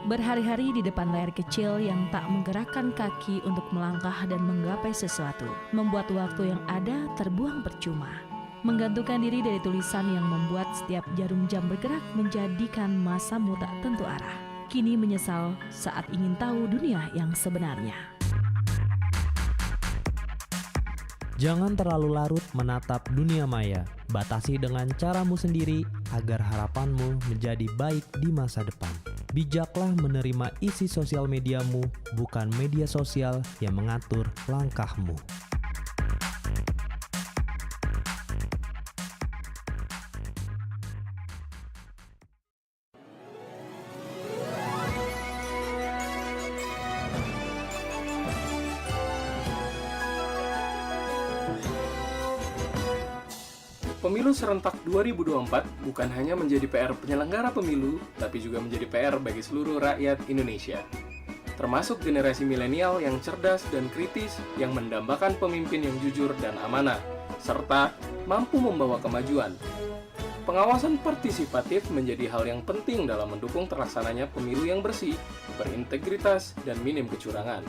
Berhari-hari di depan layar kecil yang tak menggerakkan kaki untuk melangkah dan menggapai sesuatu, membuat waktu yang ada terbuang percuma. Menggantungkan diri dari tulisan yang membuat setiap jarum jam bergerak menjadikan masamu tak tentu arah. Kini menyesal saat ingin tahu dunia yang sebenarnya. Jangan terlalu larut menatap dunia maya. Batasi dengan caramu sendiri agar harapanmu menjadi baik di masa depan. Bijaklah menerima isi sosial mediamu, bukan media sosial yang mengatur langkahmu. Pemilu serentak 2024 bukan hanya menjadi PR penyelenggara pemilu, tapi juga menjadi PR bagi seluruh rakyat Indonesia. Termasuk generasi milenial yang cerdas dan kritis, yang mendambakan pemimpin yang jujur dan amanah, serta mampu membawa kemajuan. Pengawasan partisipatif menjadi hal yang penting dalam mendukung terlaksananya pemilu yang bersih, berintegritas, dan minim kecurangan.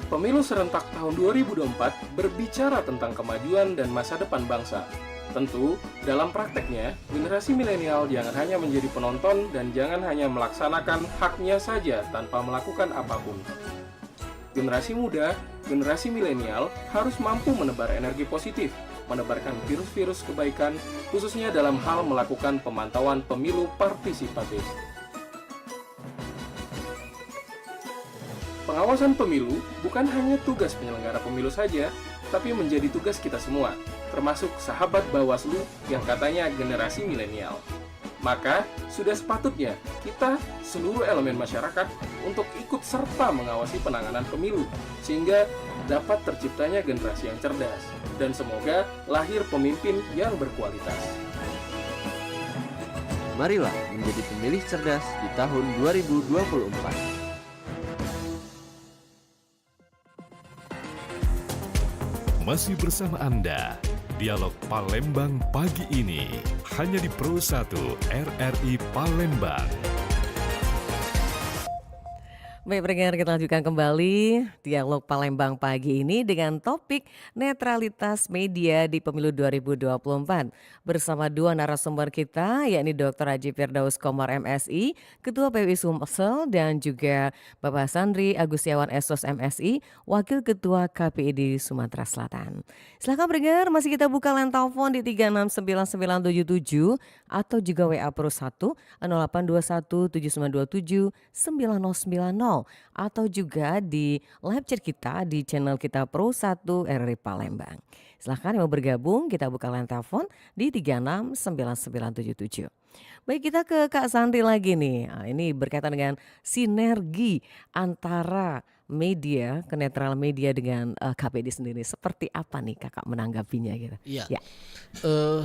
Pemilu serentak tahun 2024 berbicara tentang kemajuan dan masa depan bangsa. Tentu, dalam prakteknya, generasi milenial jangan hanya menjadi penonton dan jangan hanya melaksanakan haknya saja tanpa melakukan apapun. Generasi muda, generasi milenial harus mampu menebar energi positif, menebarkan virus-virus kebaikan, khususnya dalam hal melakukan pemantauan pemilu partisipatif. Pengawasan pemilu bukan hanya tugas penyelenggara pemilu saja, tapi menjadi tugas kita semua, termasuk sahabat Bawaslu yang katanya generasi milenial. Maka, sudah sepatutnya kita, seluruh elemen masyarakat, untuk ikut serta mengawasi penanganan pemilu, sehingga dapat terciptanya generasi yang cerdas, dan semoga lahir pemimpin yang berkualitas. Marilah menjadi pemilih cerdas di tahun 2024. Masih bersama Anda, Dialog Palembang pagi ini hanya di Pro 1 RRI Palembang. Baik pendengar, kita lanjutkan kembali Dialog Palembang pagi ini dengan topik netralitas media di pemilu 2024 bersama dua narasumber kita, yakni Dr. Haji Firdaus Komar MSI, Ketua PWI Sumsel, dan juga Bapak Sandri Agustiawan Esos MSI, Wakil Ketua KPID Sumatera Selatan. Silakan pendengar, masih kita buka line telepon di 369977 atau juga WA Pro 1 082179279090 atau juga di live chat kita di channel kita Pro 1 RRI Palembang. Silahkan yang mau bergabung, kita buka line telepon di 369977. Baik, kita ke Kak Sandri lagi nih. Nah, ini berkaitan dengan sinergi antara media, kenetral media dengan KPD sendiri. Seperti apa nih kakak menanggapinya gitu? Iya. Ya.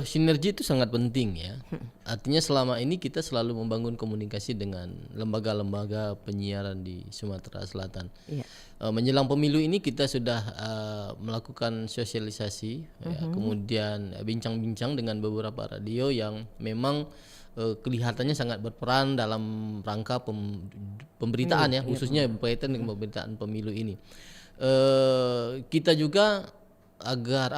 Sinergi itu sangat penting ya. Artinya selama ini kita selalu membangun komunikasi dengan lembaga-lembaga penyiaran di Sumatera Selatan. Iya. Menjelang pemilu ini kita sudah melakukan sosialisasi, ya, kemudian bincang-bincang dengan beberapa radio yang memang kelihatannya sangat berperan dalam rangka pemberitaan ya, khususnya berkaitan dengan pemberitaan pemilu ini. Kita juga agar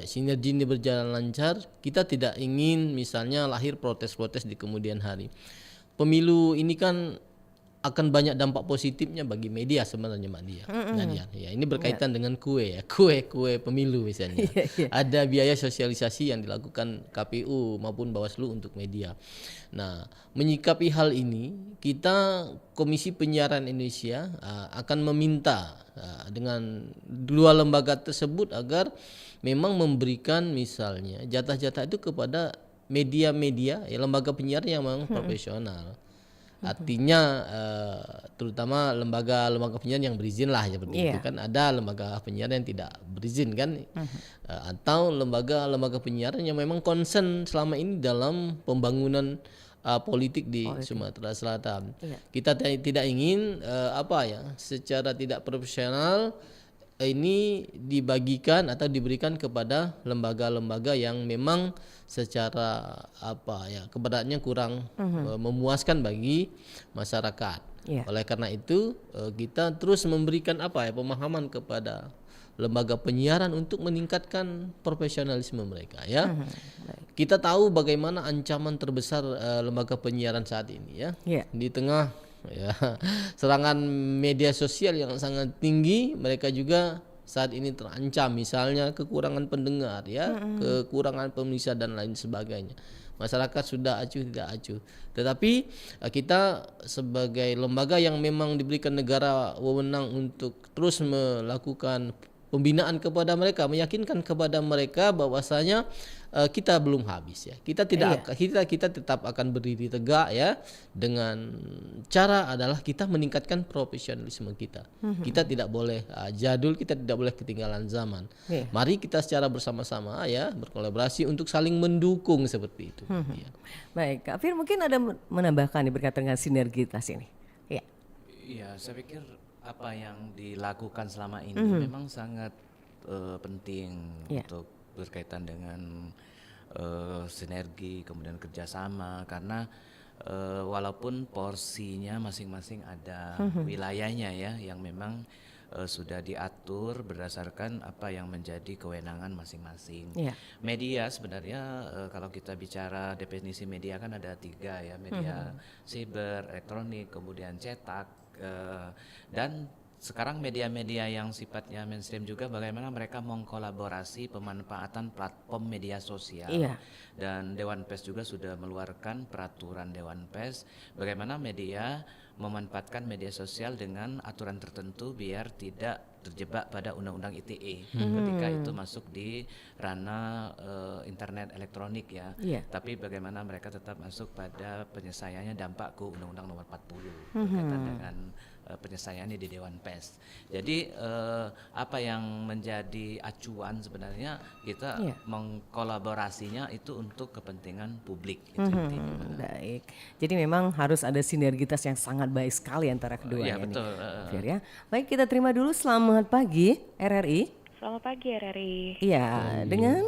sinergi ini berjalan lancar, kita tidak ingin misalnya lahir protes-protes di kemudian hari. Pemilu ini kan akan banyak dampak positifnya bagi media sebenarnya Mbak Nadia. Ya, ini berkaitan dengan kue pemilu misalnya. Ada biaya sosialisasi yang dilakukan KPU maupun Bawaslu untuk media. Nah, menyikapi hal ini, kita Komisi Penyiaran Indonesia akan meminta dengan dua lembaga tersebut agar memang memberikan misalnya jatah-jatah itu kepada media-media lembaga penyiaran yang memang profesional. Artinya terutama lembaga penyiaran yang berizin lah seperti itu kan, ada lembaga penyiaran yang tidak berizin kan, atau lembaga penyiaran yang memang concern selama ini dalam pembangunan politik di Sumatera Selatan. Kita tidak ingin secara tidak profesional ini dibagikan atau diberikan kepada lembaga-lembaga yang memang secara keberadaannya kurang memuaskan bagi masyarakat. Oleh karena itu kita terus memberikan pemahaman kepada lembaga penyiaran untuk meningkatkan profesionalisme mereka ya. Kita tahu bagaimana ancaman terbesar lembaga penyiaran saat ini ya. Di tengah serangan media sosial yang sangat tinggi, mereka juga saat ini terancam, misalnya kekurangan pendengar kekurangan pemirsa dan lain sebagainya. Masyarakat sudah acuh tidak acuh. Tetapi kita sebagai lembaga yang memang diberikan negara wewenang untuk terus melakukan pembinaan kepada mereka, meyakinkan kepada mereka bahwasanya kita belum habis ya. Kita tetap akan berdiri tegak ya, dengan cara adalah kita meningkatkan profesionalisme kita. Kita tidak boleh jadul, kita tidak boleh ketinggalan zaman. Mari kita secara bersama-sama ya berkolaborasi untuk saling mendukung seperti itu. Baik, Kak Fir mungkin ada menambahkan berkaitan dengan sinergitas ini. Iya, saya pikir apa yang dilakukan selama ini memang sangat penting untuk berkaitan dengan sinergi, kemudian kerjasama, karena walaupun porsinya masing-masing ada wilayahnya ya, yang memang sudah diatur berdasarkan apa yang menjadi kewenangan masing-masing. Media sebenarnya kalau kita bicara definisi media kan ada 3 ya, media siber, elektronik, kemudian cetak, dan sekarang media-media yang sifatnya mainstream juga bagaimana mereka mengkolaborasi pemanfaatan platform media sosial. Dan Dewan Pers juga sudah mengeluarkan peraturan Dewan Pers bagaimana media memanfaatkan media sosial dengan aturan tertentu biar tidak terjebak pada undang-undang ITE ketika itu masuk di ranah internet elektronik ya. Tapi bagaimana mereka tetap masuk pada penyelesaiannya dampak ke Undang-Undang Nomor 40 berkaitan dengan penyelesaiannya di Dewan Pers. Jadi apa yang menjadi acuan sebenarnya kita mengkolaborasinya itu untuk kepentingan publik. Baik. Jadi memang harus ada sinergitas yang sangat baik sekali antara keduanya. Betul. Ya. Baik, kita terima dulu. Selamat pagi RRI. Selamat pagi RRI. Iya, dengan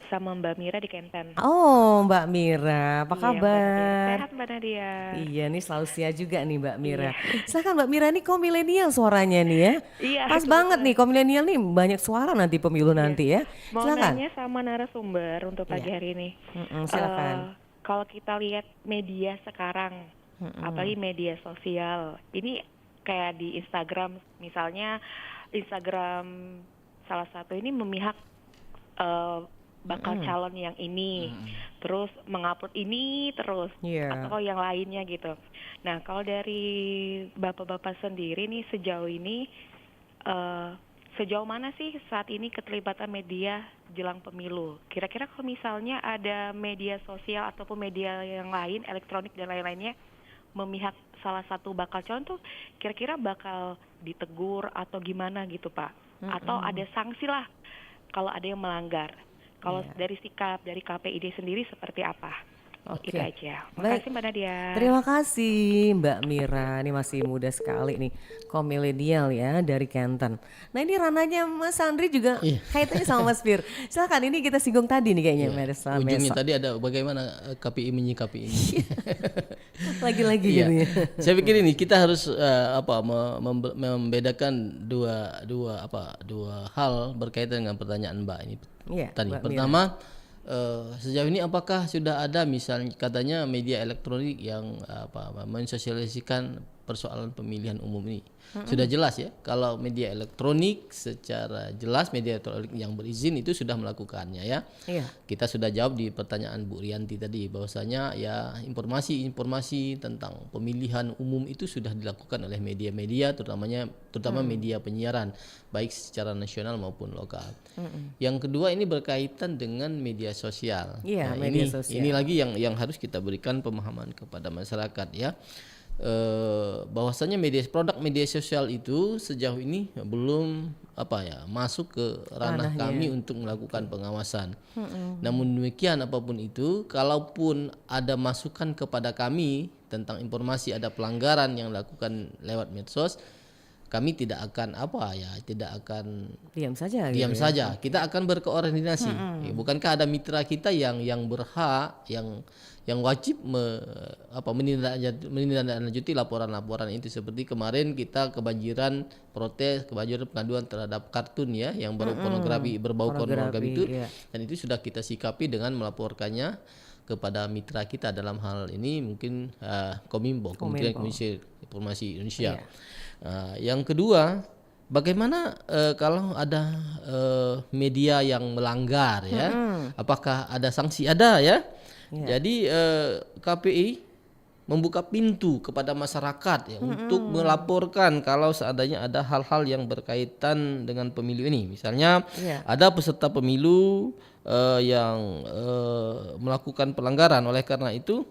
sama Mbak Mira di Kenten. Oh, Mbak Mira, apa kabar? Sehat Mbak Nadia. Iya, nih selalu siap juga nih Mbak Mira. Silakan Mbak Mira, nih kaum milenial suaranya nih ya. Pas banget nih kaum milenial nih, banyak suara nanti pemilu nanti ya. Mau Silakan. nanya sama narasumber untuk pagi hari ini. Silakan. Kalau kita lihat media sekarang, apalagi media sosial, ini kayak di Instagram, misalnya Instagram salah satu ini memihak bakal calon yang ini, terus mengupload ini terus, atau yang lainnya gitu. Nah, kalau dari bapak-bapak sendiri nih sejauh ini, sejauh mana sih saat ini keterlibatan media jelang pemilu? Kira-kira kalau misalnya ada media sosial ataupun media yang lain, elektronik dan lain-lainnya, memihak salah satu bakal calon tuh, kira-kira bakal ditegur atau gimana gitu Pak? Atau ada sanksi lah kalau ada yang melanggar? Kalau dari sikap dari KPID sendiri seperti apa? Itu aja. Terima kasih Mbak Nadia. Terima kasih Mbak Mira. Ini masih muda sekali nih, kaum milenial ya dari Kenten. Nah ini rananya Mas Andri juga kaitannya sama Mas Fir. Silakan, ini kita singgung tadi nih kayaknya. Ujungnya tadi ada bagaimana KPI menyikapi ini. Lagi-lagi gitu ya. Saya pikir ini kita harus membedakan dua hal berkaitan dengan pertanyaan Mbak ini. Tadi pertama, sejauh ini apakah sudah ada misalnya katanya media elektronik yang mensosialisasikan persoalan pemilihan umum ini? Sudah jelas ya, kalau media elektronik secara jelas media elektronik yang berizin itu sudah melakukannya ya. Kita sudah jawab di pertanyaan Bu Rianti tadi bahwasanya ya informasi tentang pemilihan umum itu sudah dilakukan oleh media-media terutama media penyiaran baik secara nasional maupun lokal. Yang kedua ini berkaitan dengan media sosial. Media sosial. Ini lagi yang harus kita berikan pemahaman kepada masyarakat ya. bahwasanya produk media sosial itu sejauh ini belum masuk ke ranah kami untuk melakukan pengawasan. Namun demikian apapun itu, kalaupun ada masukan kepada kami tentang informasi ada pelanggaran yang dilakukan lewat medsos, kami tidak akan diam saja. Kita akan berkoordinasi. Bukankah ada mitra kita yang berhak, yang wajib menindaklanjuti laporan-laporan itu, seperti kemarin kita kebanjiran pengaduan terhadap kartun ya yang berbau pornografi itu, dan itu sudah kita sikapi dengan melaporkannya kepada mitra kita, dalam hal ini mungkin Kominfo, Kementerian Komisi Informasi Indonesia. Yang kedua, bagaimana kalau ada media yang melanggar ya, apakah ada sanksi? Ada ya. Jadi KPI membuka pintu kepada masyarakat ya, untuk melaporkan kalau seandainya ada hal-hal yang berkaitan dengan pemilu ini. Misalnya ada peserta pemilu yang melakukan pelanggaran. Oleh karena itu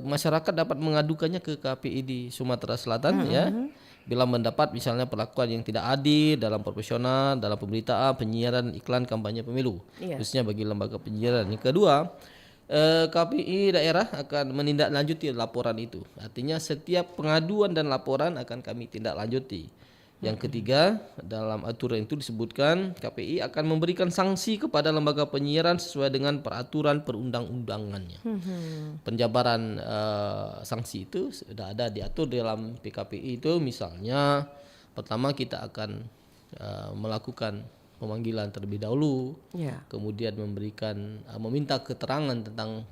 masyarakat dapat mengadukannya ke KPI di Sumatera Selatan ya, bila mendapat misalnya perlakuan yang tidak adil dalam profesional, dalam pemberitaan, penyiaran, iklan, kampanye pemilu, khususnya bagi lembaga penyiaran. Yang kedua, KPI daerah akan menindaklanjuti laporan itu. Artinya setiap pengaduan dan laporan akan kami tindaklanjuti. Yang ketiga, dalam aturan itu disebutkan KPI akan memberikan sanksi kepada lembaga penyiaran sesuai dengan peraturan perundang-undangannya. Penjabaran sanksi itu sudah ada diatur dalam PKPI itu. Misalnya pertama kita akan melakukan pemanggilan terlebih dahulu, kemudian meminta keterangan tentang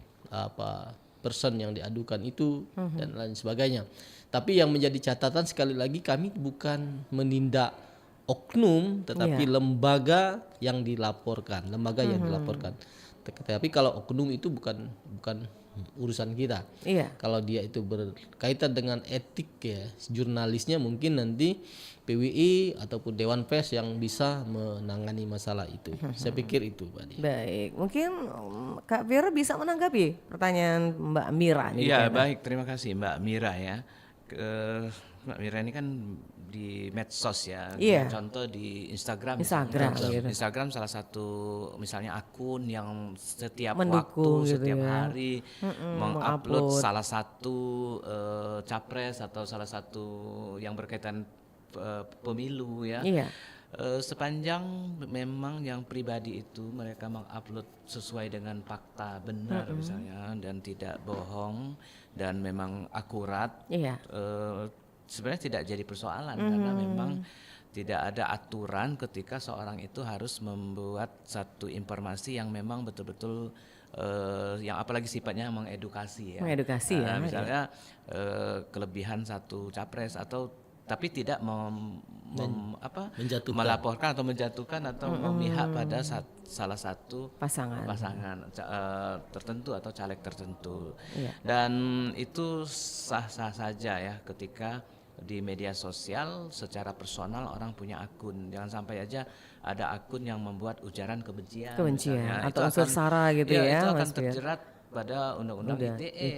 person yang diadukan itu dan lain sebagainya. Tapi yang menjadi catatan sekali lagi, kami bukan menindak oknum, tetapi lembaga yang dilaporkan, Tapi kalau oknum itu bukan urusan kita. Kalau dia itu berkaitan dengan etik ya, jurnalisnya, mungkin nanti PWI ataupun Dewan Pers yang bisa menangani masalah itu. Saya pikir itu, Pak Adi. Baik, mungkin Kak Fir bisa menanggapi pertanyaan Mbak Mira. Iya, baik, terima kasih Mbak Mira ya. Mbak Mira ini kan di medsos ya, contoh di Instagram Instagram salah satu misalnya akun yang setiap mendukung waktu, setiap hari mengupload salah satu capres atau salah satu yang berkaitan pemilu ya. Sepanjang memang yang pribadi itu mereka mengupload sesuai dengan fakta benar misalnya, dan tidak bohong dan memang akurat, sebenarnya tidak jadi persoalan karena memang tidak ada aturan ketika seorang itu harus membuat satu informasi yang memang betul-betul yang apalagi sifatnya mengedukasi ya. Misalnya kelebihan satu capres atau tapi tidak melaporkan atau menjatuhkan atau memihak pada salah satu pasangan tertentu atau caleg tertentu. Dan itu sah-sah saja ya ketika di media sosial secara personal orang punya akun. Jangan sampai aja ada akun yang membuat ujaran kebencian atau unsur sara gitu ya. Itu akan terjerat pada Undang-Undang ITE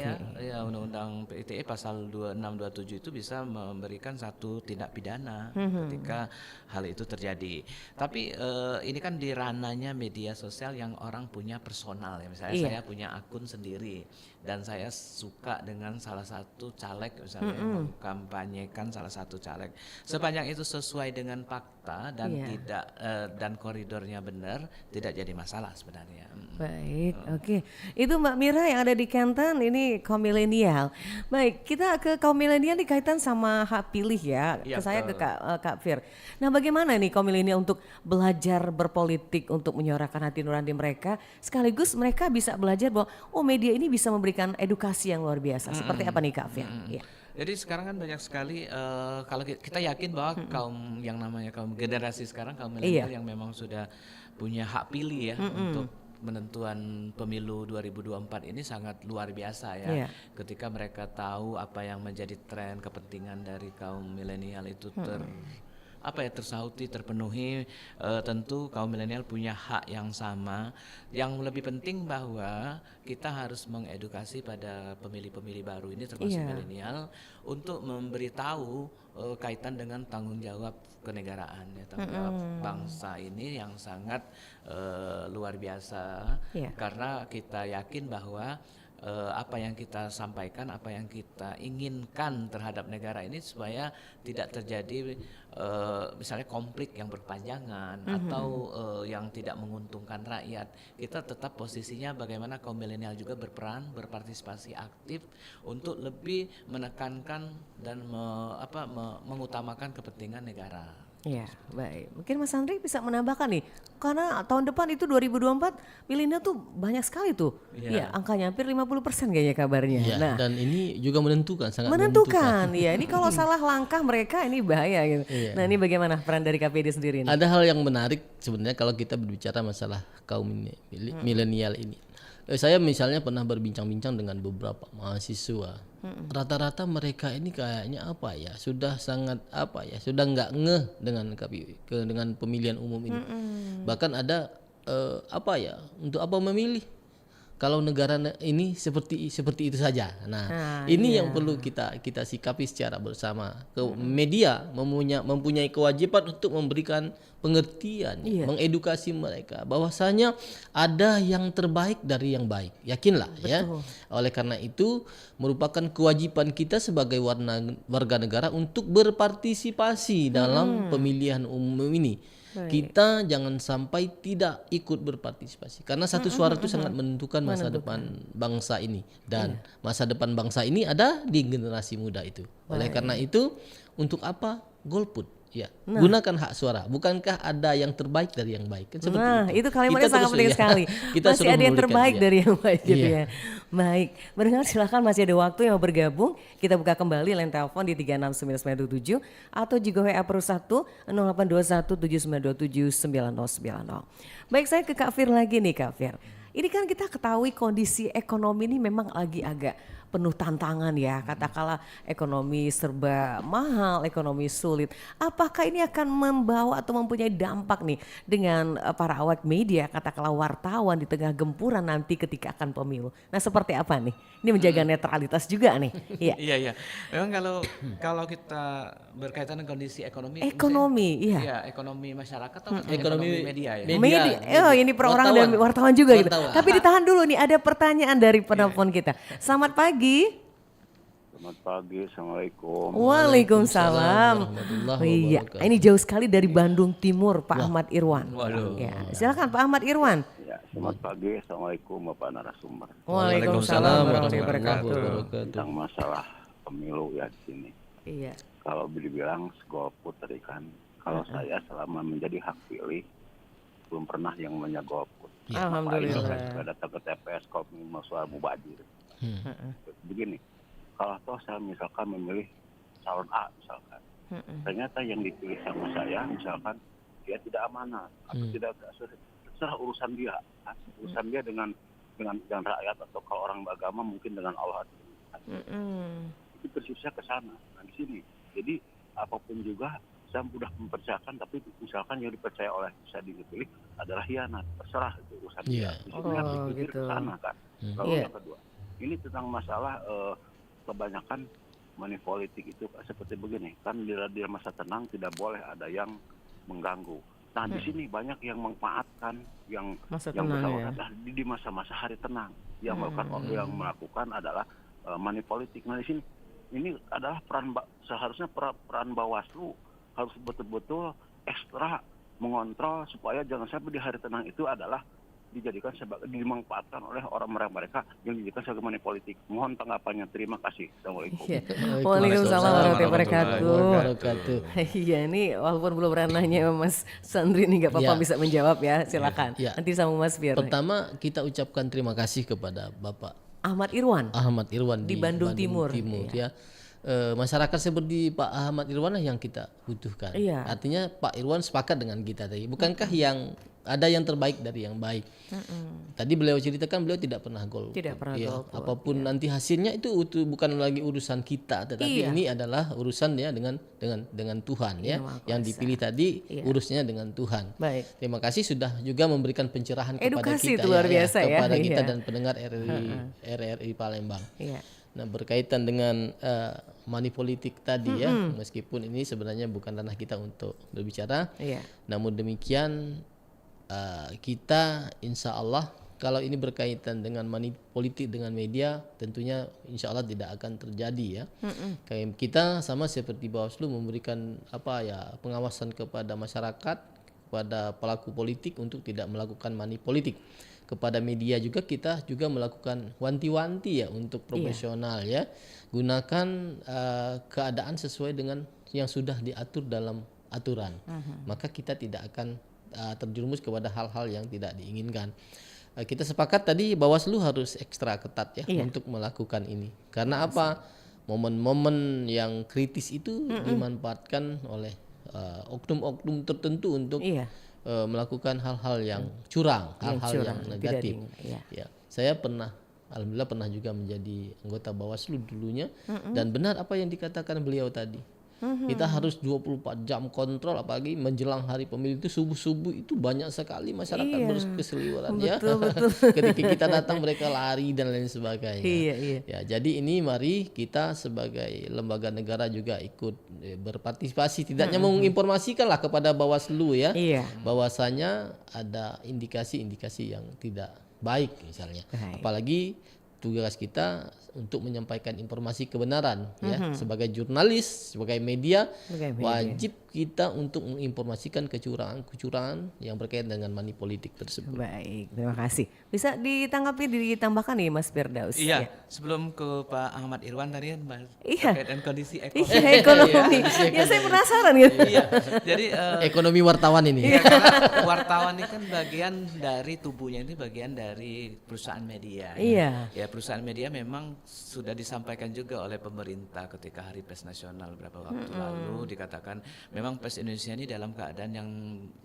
ya. Undang-Undang ITE pasal 2627 itu bisa memberikan satu tindak pidana ketika hal itu terjadi. Tapi ini kan di ranahnya media sosial yang orang punya personal ya. Misalnya saya punya akun sendiri dan saya suka dengan salah satu caleg misalnya mengkampanyekan salah satu caleg. Sepanjang itu sesuai dengan fakta dan tidak dan koridornya benar, tidak jadi masalah sebenarnya. Baik, oke. Itu Mbak Mira yang ada di Canton, ini kaum milenial. Baik, kita ke kaum milenial nih kaitan sama hak pilih ya. Saya ke Kak Fir. Nah, bagaimana nih kaum milenial untuk belajar berpolitik, untuk menyuarakan hati nurani mereka, sekaligus mereka bisa belajar bahwa media ini bisa memberikan edukasi yang luar biasa. Seperti apa nih Kak Fir? Jadi sekarang kan banyak sekali kalau kita yakin bahwa kaum yang namanya kaum generasi sekarang, kaum milenial yang memang sudah punya hak pilih ya untuk penentuan pemilu 2024 ini sangat luar biasa ya. Ketika mereka tahu apa yang menjadi tren kepentingan dari kaum milenial itu tersauti, terpenuhi. Tentu kaum milenial punya hak yang sama. Yang lebih penting bahwa kita harus mengedukasi pada pemilih-pemilih baru ini termasuk milenial untuk memberitahu kaitan dengan tanggung jawab kenegaraan, ya, tanggung jawab bangsa ini yang sangat luar biasa. Karena kita yakin bahwa apa yang kita sampaikan, apa yang kita inginkan terhadap negara ini supaya tidak terjadi misalnya konflik yang berpanjangan atau yang tidak menguntungkan rakyat. Kita tetap posisinya bagaimana kaum milenial juga berperan, berpartisipasi aktif untuk lebih menekankan dan mengutamakan kepentingan negara. Ya, baik. Mungkin Mas Andri bisa menambahkan nih, karena tahun depan itu 2024 milenial tuh banyak sekali tuh. Iya, angkanya hampir 50% kayaknya kabarnya. Ya, nah, dan ini juga menentukan, sangat menentukan. Ya, ini kalau salah langkah mereka ini bahaya gitu. Nah, ini bagaimana peran dari KPD sendiri ini? Ada hal yang menarik sebenarnya kalau kita berbicara masalah kaum milenial ini. Saya misalnya pernah berbincang-bincang dengan beberapa mahasiswa. Rata-rata mereka ini kayaknya sudah sangat sudah nggak ngeh dengan KPU, dengan pemilihan umum ini. Bahkan ada untuk apa memilih kalau negara ini seperti itu saja. Nah, ini yang perlu kita sikapi secara bersama. Media mempunyai kewajiban untuk memberikan pengertian, mengedukasi mereka bahwasanya ada yang terbaik dari yang baik. Yakinlah. Ya. Oleh karena itu merupakan kewajiban kita sebagai warga negara untuk berpartisipasi dalam pemilihan umum ini. Kita jangan sampai tidak ikut berpartisipasi karena satu suara itu sangat menentukan masa depan bangsa ini, dan masa depan bangsa ini ada di generasi muda itu. Oleh karena itu untuk apa golput? Ya, gunakan hak suara. Bukankah ada yang terbaik dari yang baik? Kan seperti itu kalimatnya sangat penting sekali. Masih ada yang terbaik dari yang baik gitu ya. Baik, mendengar silakan, masih ada waktu yang mau bergabung. Kita buka kembali line telepon di 36997 atau juga WA +1 082179279090. Baik, saya ke Kak Fir lagi nih, Kak Fir. Ini kan kita ketahui kondisi ekonomi ini memang lagi agak penuh tantangan ya, katakanlah ekonomi serba mahal, ekonomi sulit. Apakah ini akan membawa atau mempunyai dampak nih dengan para awak media, katakanlah wartawan di tengah gempuran nanti ketika akan pemilu? Nah, seperti apa nih? Ini menjaga netralitas juga nih. Iya. Iya. Memang kalau kita berkaitan dengan kondisi ekonomi, ekonomi masyarakat atau ekonomi media ya. Media. Ini perorangan dan wartawan juga gitu. Tapi ditahan dulu nih, ada pertanyaan dari penelpon kita. Selamat pagi. Selamat pagi, Assalamualaikum. Waalaikumsalam. Iya, ini jauh sekali dari Bandung Timur, Pak Ahmad Irwan. Ya, silakan Pak Ahmad Irwan. Ya, selamat pagi, Assalamualaikum Bapak narasumber. Waalaikumsalam warahmatullahi wabarakatuh. Tentang masalah pemilu ya di sini. Iya. Kalau dibilang golput tadi kan, kalau saya selama menjadi hak pilih belum pernah yang namanya golput. Alhamdulillah. Saya datang ke TPS kalau mau soal mubazir. Begini, kalau toh saya misalkan memilih calon A misalkan, ternyata yang dipilih sama saya misalkan dia tidak amanah atau tidak terserah urusan dia dengan rakyat, atau kalau orang beragama mungkin dengan Allah. Itu persisnya ke sana. Nah di sini, jadi apapun juga saya sudah mempercayakan, tapi misalkan yang dipercaya oleh saya dipilih adalah hianat, terserah itu urusan dia. Di sini kan dipikir ke sana kan. Lalu yang kedua, ini tentang masalah kebanyakan money politik itu seperti begini kan, di masa tenang tidak boleh ada yang mengganggu. Nah di sini banyak yang memanfaatkan yang bersangkutan di masa-masa hari tenang yang melakukan adalah money politik. Nah di sini ini adalah seharusnya peran Bawaslu harus betul-betul ekstra mengontrol supaya jangan sampai di hari tenang itu adalah dijadikan dimanfaatkan oleh orang-orang mereka yang dijadikan sebagai money politik. Mohon tanggapannya. Terima kasih. Assalamualaikum. Waalaikumsalam warahmatullahi wabarakatuh. Iya, ini walaupun belum pernah nanya Mas Sandri nih, nggak apa-apa bisa menjawab ya. Silakan. Nanti sama Mas Fir. Pertama kita ucapkan terima kasih kepada Bapak Ahmad Irwan di Bandung Timur. Ya. Masyarakat seperti Pak Ahmad Irwan lah yang kita butuhkan. Artinya Pak Irwan sepakat dengan kita tadi. Bukankah yang ada yang terbaik dari yang baik. Tadi beliau ceritakan beliau tidak pernah golput. Tidak pernah golput, Apapun nanti hasilnya itu bukan lagi urusan kita, tetapi ini adalah urusan ya dengan Tuhan ya. Yang dipilih tadi urusnya dengan Tuhan. Baik. Terima kasih sudah juga memberikan pencerahan kepada Edukasi kita itu luar biasa ya. kepada kita dan pendengar RRI Palembang. Iya. Nah, berkaitan dengan money politik tadi ya, meskipun ini sebenarnya bukan ranah kita untuk berbicara, namun demikian kita insya Allah kalau ini berkaitan dengan money politik dengan media, tentunya insya Allah tidak akan terjadi ya. Kayak kita sama seperti Bawaslu memberikan pengawasan kepada masyarakat, kepada pelaku politik untuk tidak melakukan money politik. Kepada media juga kita juga melakukan wanti-wanti ya untuk profesional ya. Gunakan keadaan sesuai dengan yang sudah diatur dalam aturan. Maka kita tidak akan terjerumus kepada hal-hal yang tidak diinginkan. Kita sepakat tadi Bawaslu harus ekstra ketat ya untuk melakukan ini. Karena apa? Momen-momen yang kritis itu dimanfaatkan oleh oknum-oknum tertentu untuk melakukan hal-hal yang curang, hal-hal yang negatif. Ya, saya alhamdulillah pernah juga menjadi anggota Bawaslu dulunya, dan benar apa yang dikatakan beliau tadi. Kita harus 24 jam kontrol, apalagi menjelang hari pemilu itu subuh-subuh itu banyak sekali masyarakat berseliweran ya. Ketika kita datang mereka lari dan lain sebagainya. Ya, jadi ini mari kita sebagai lembaga negara juga ikut berpartisipasi, tidaknya menginformasikanlah kepada Bawaslu ya, bahwasanya ada indikasi-indikasi yang tidak baik misalnya. Apalagi tugas kita untuk menyampaikan informasi kebenaran ya, sebagai jurnalis, sebagai media wajib kita untuk menginformasikan kecurangan yang berkaitan dengan money politik tersebut. Baik, terima kasih. Bisa ditanggapi, ditambahkan nih Mas Firdaus. Iya, sebelum ke Pak Ahmad Irwan tadi Mbak, terkait dengan kondisi ekonomi. Ekonomi. Ya saya penasaran gitu. Iya, jadi ekonomi wartawan ini. Iya, karena wartawan ini kan bagian dari tubuhnya, ini bagian dari perusahaan media. Iya. Ya, perusahaan media memang sudah disampaikan juga oleh pemerintah ketika Hari Pers Nasional beberapa waktu lalu, dikatakan memang pers Indonesia ini dalam keadaan yang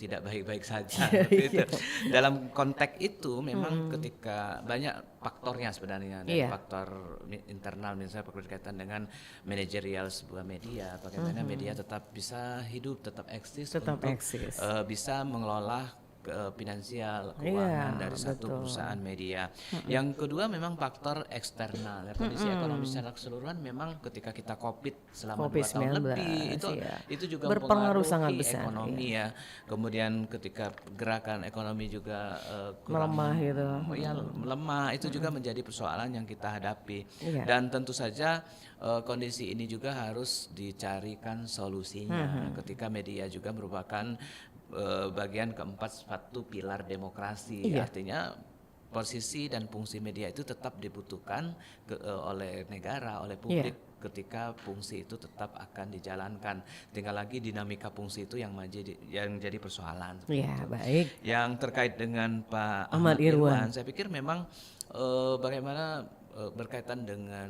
tidak baik-baik saja. Gitu. Dalam konteks itu memang ketika banyak faktornya sebenarnya, dari faktor internal misalnya berkaitan dengan manajerial sebuah media, bagaimana media tetap bisa hidup, tetap eksis, bisa mengelola finansial, keuangan dari satu perusahaan media. Yang kedua memang faktor eksternal, kondisi ekonomi secara keseluruhan. Memang ketika kita COVID selama 2 tahun lebih itu juga berpengaruh sangat besar ekonomi ya. Kemudian ketika gerakan ekonomi juga melemah gitu. Ya, melemah itu juga menjadi persoalan yang kita hadapi. Dan tentu saja kondisi ini juga harus dicarikan solusinya. Ketika media juga merupakan bagian keempat suatu pilar demokrasi, artinya posisi dan fungsi media itu tetap dibutuhkan oleh negara, oleh publik. Ketika fungsi itu tetap akan dijalankan, tinggal lagi dinamika fungsi itu yang jadi persoalan. Baik. Yang terkait dengan Pak Ahmad Irwan, saya pikir memang bagaimana berkaitan dengan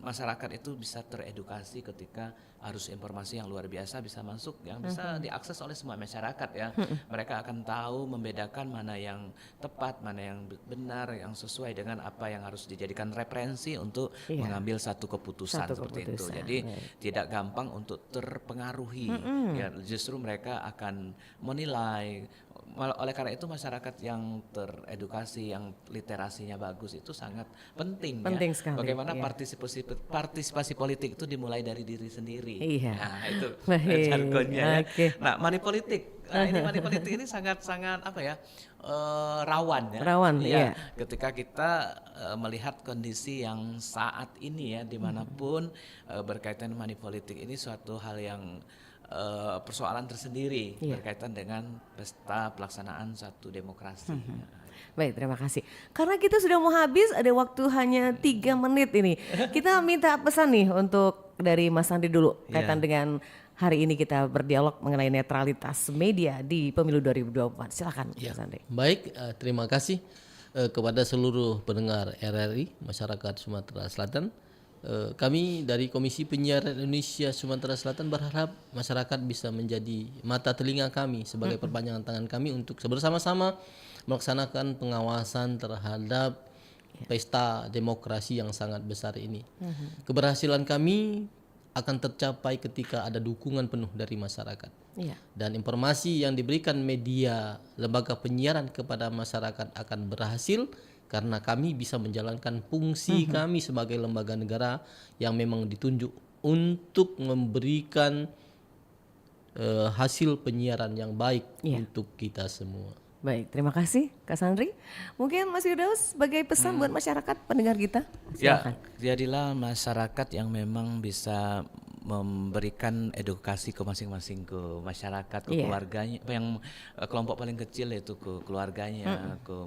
masyarakat itu bisa teredukasi ketika arus informasi yang luar biasa bisa masuk, yang bisa diakses oleh semua masyarakat ya. Mereka akan tahu membedakan mana yang tepat, mana yang benar, yang sesuai dengan apa yang harus dijadikan referensi untuk mengambil satu keputusan seperti itu. Jadi tidak gampang untuk terpengaruhi. Ya, justru mereka akan menilai. Oleh karena itu masyarakat yang teredukasi, yang literasinya bagus itu sangat penting ya. Sekali, bagaimana partisipasi politik itu dimulai dari diri sendiri. Nah, itu jargonnya ya. Nah, money politik. Ini money politik ini sangat rawan ya. Rawan ya. Ketika kita melihat kondisi yang saat ini ya, dimanapun berkaitan money politik ini suatu hal yang persoalan tersendiri berkaitan dengan pesta pelaksanaan satu demokrasi. Baik, terima kasih. Karena kita sudah mau habis, ada waktu hanya 3 menit ini. Kita minta pesan nih untuk dari Mas Andi dulu kaitan dengan hari ini kita berdialog mengenai netralitas media di pemilu 2024. Silakan Mas Andi. Baik, terima kasih kepada seluruh pendengar RRI masyarakat Sumatera Selatan. Kami dari Komisi Penyiaran Indonesia Sumatera Selatan berharap masyarakat bisa menjadi mata telinga kami sebagai perpanjangan tangan kami untuk bersama-sama melaksanakan pengawasan terhadap pesta demokrasi yang sangat besar ini. Keberhasilan kami akan tercapai ketika ada dukungan penuh dari masyarakat. Dan informasi yang diberikan media lembaga penyiaran kepada masyarakat akan berhasil karena kami bisa menjalankan fungsi kami sebagai lembaga negara yang memang ditunjuk untuk memberikan hasil penyiaran yang baik untuk kita semua. Baik, terima kasih Kak Sandri. Mungkin Mas Firdaus sebagai pesan buat masyarakat pendengar kita. Silakan. Ya, jadilah masyarakat yang memang bisa memberikan edukasi ke masing-masing, ke masyarakat, ke keluarganya, yang kelompok paling kecil yaitu ke keluarganya, ke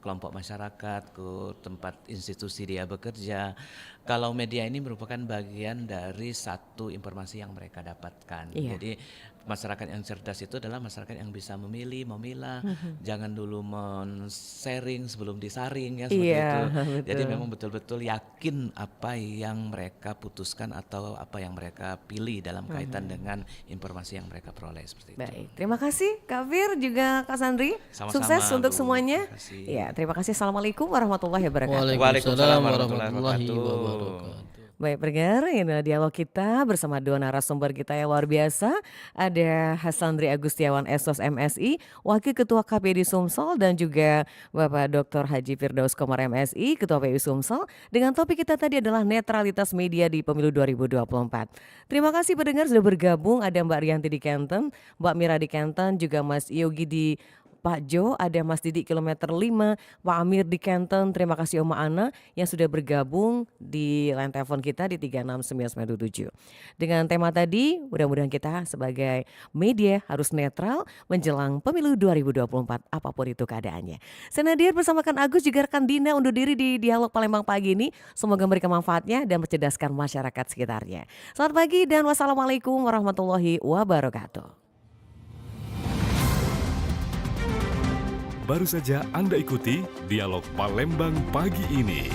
kelompok masyarakat, ke tempat institusi dia bekerja. Kalau media ini merupakan bagian dari satu informasi yang mereka dapatkan. Jadi masyarakat yang cerdas itu adalah masyarakat yang bisa memilih, memilah, jangan dulu men-sharing sebelum disaring ya seperti itu. Jadi memang betul-betul yakin apa yang mereka putuskan atau apa yang mereka pilih dalam kaitan dengan informasi yang mereka peroleh seperti itu. Baik, terima kasih Kak Fir juga Kak Sandri. Sama-sama, sukses untuk Bu. semuanya. Ya, terima kasih. Assalamualaikum warahmatullahi wabarakatuh. Waalaikumsalam warahmatullahi wabarakatuh. Baik pendengar, ini dialog kita bersama dua narasumber kita yang luar biasa. Ada Hasandri Agustiawan Esos MSI, Wakil Ketua KPD Sumsel, dan juga Bapak Dr. Haji Firdaus Komar MSI, Ketua PU Sumsel. Dengan topik kita tadi adalah netralitas media di pemilu 2024. Terima kasih pendengar sudah bergabung. Ada Mbak Rianti di Kenten, Mbak Mira di Kenten, juga Mas Yogi di Pak Jo, ada Mas Didi kilometer 5, Pak Amir di Kenten, terima kasih Oma Ana yang sudah bergabung di line telepon kita di 36997. Dengan tema tadi, mudah-mudahan kita sebagai media harus netral menjelang pemilu 2024, apapun itu keadaannya. Saya Nadia bersama Kan Agus juga rekan Dina undur diri di Dialog Palembang pagi ini. Semoga memberikan manfaatnya dan mencerdaskan masyarakat sekitarnya. Selamat pagi dan wassalamualaikum warahmatullahi wabarakatuh. Baru saja Anda ikuti Dialog Palembang pagi ini.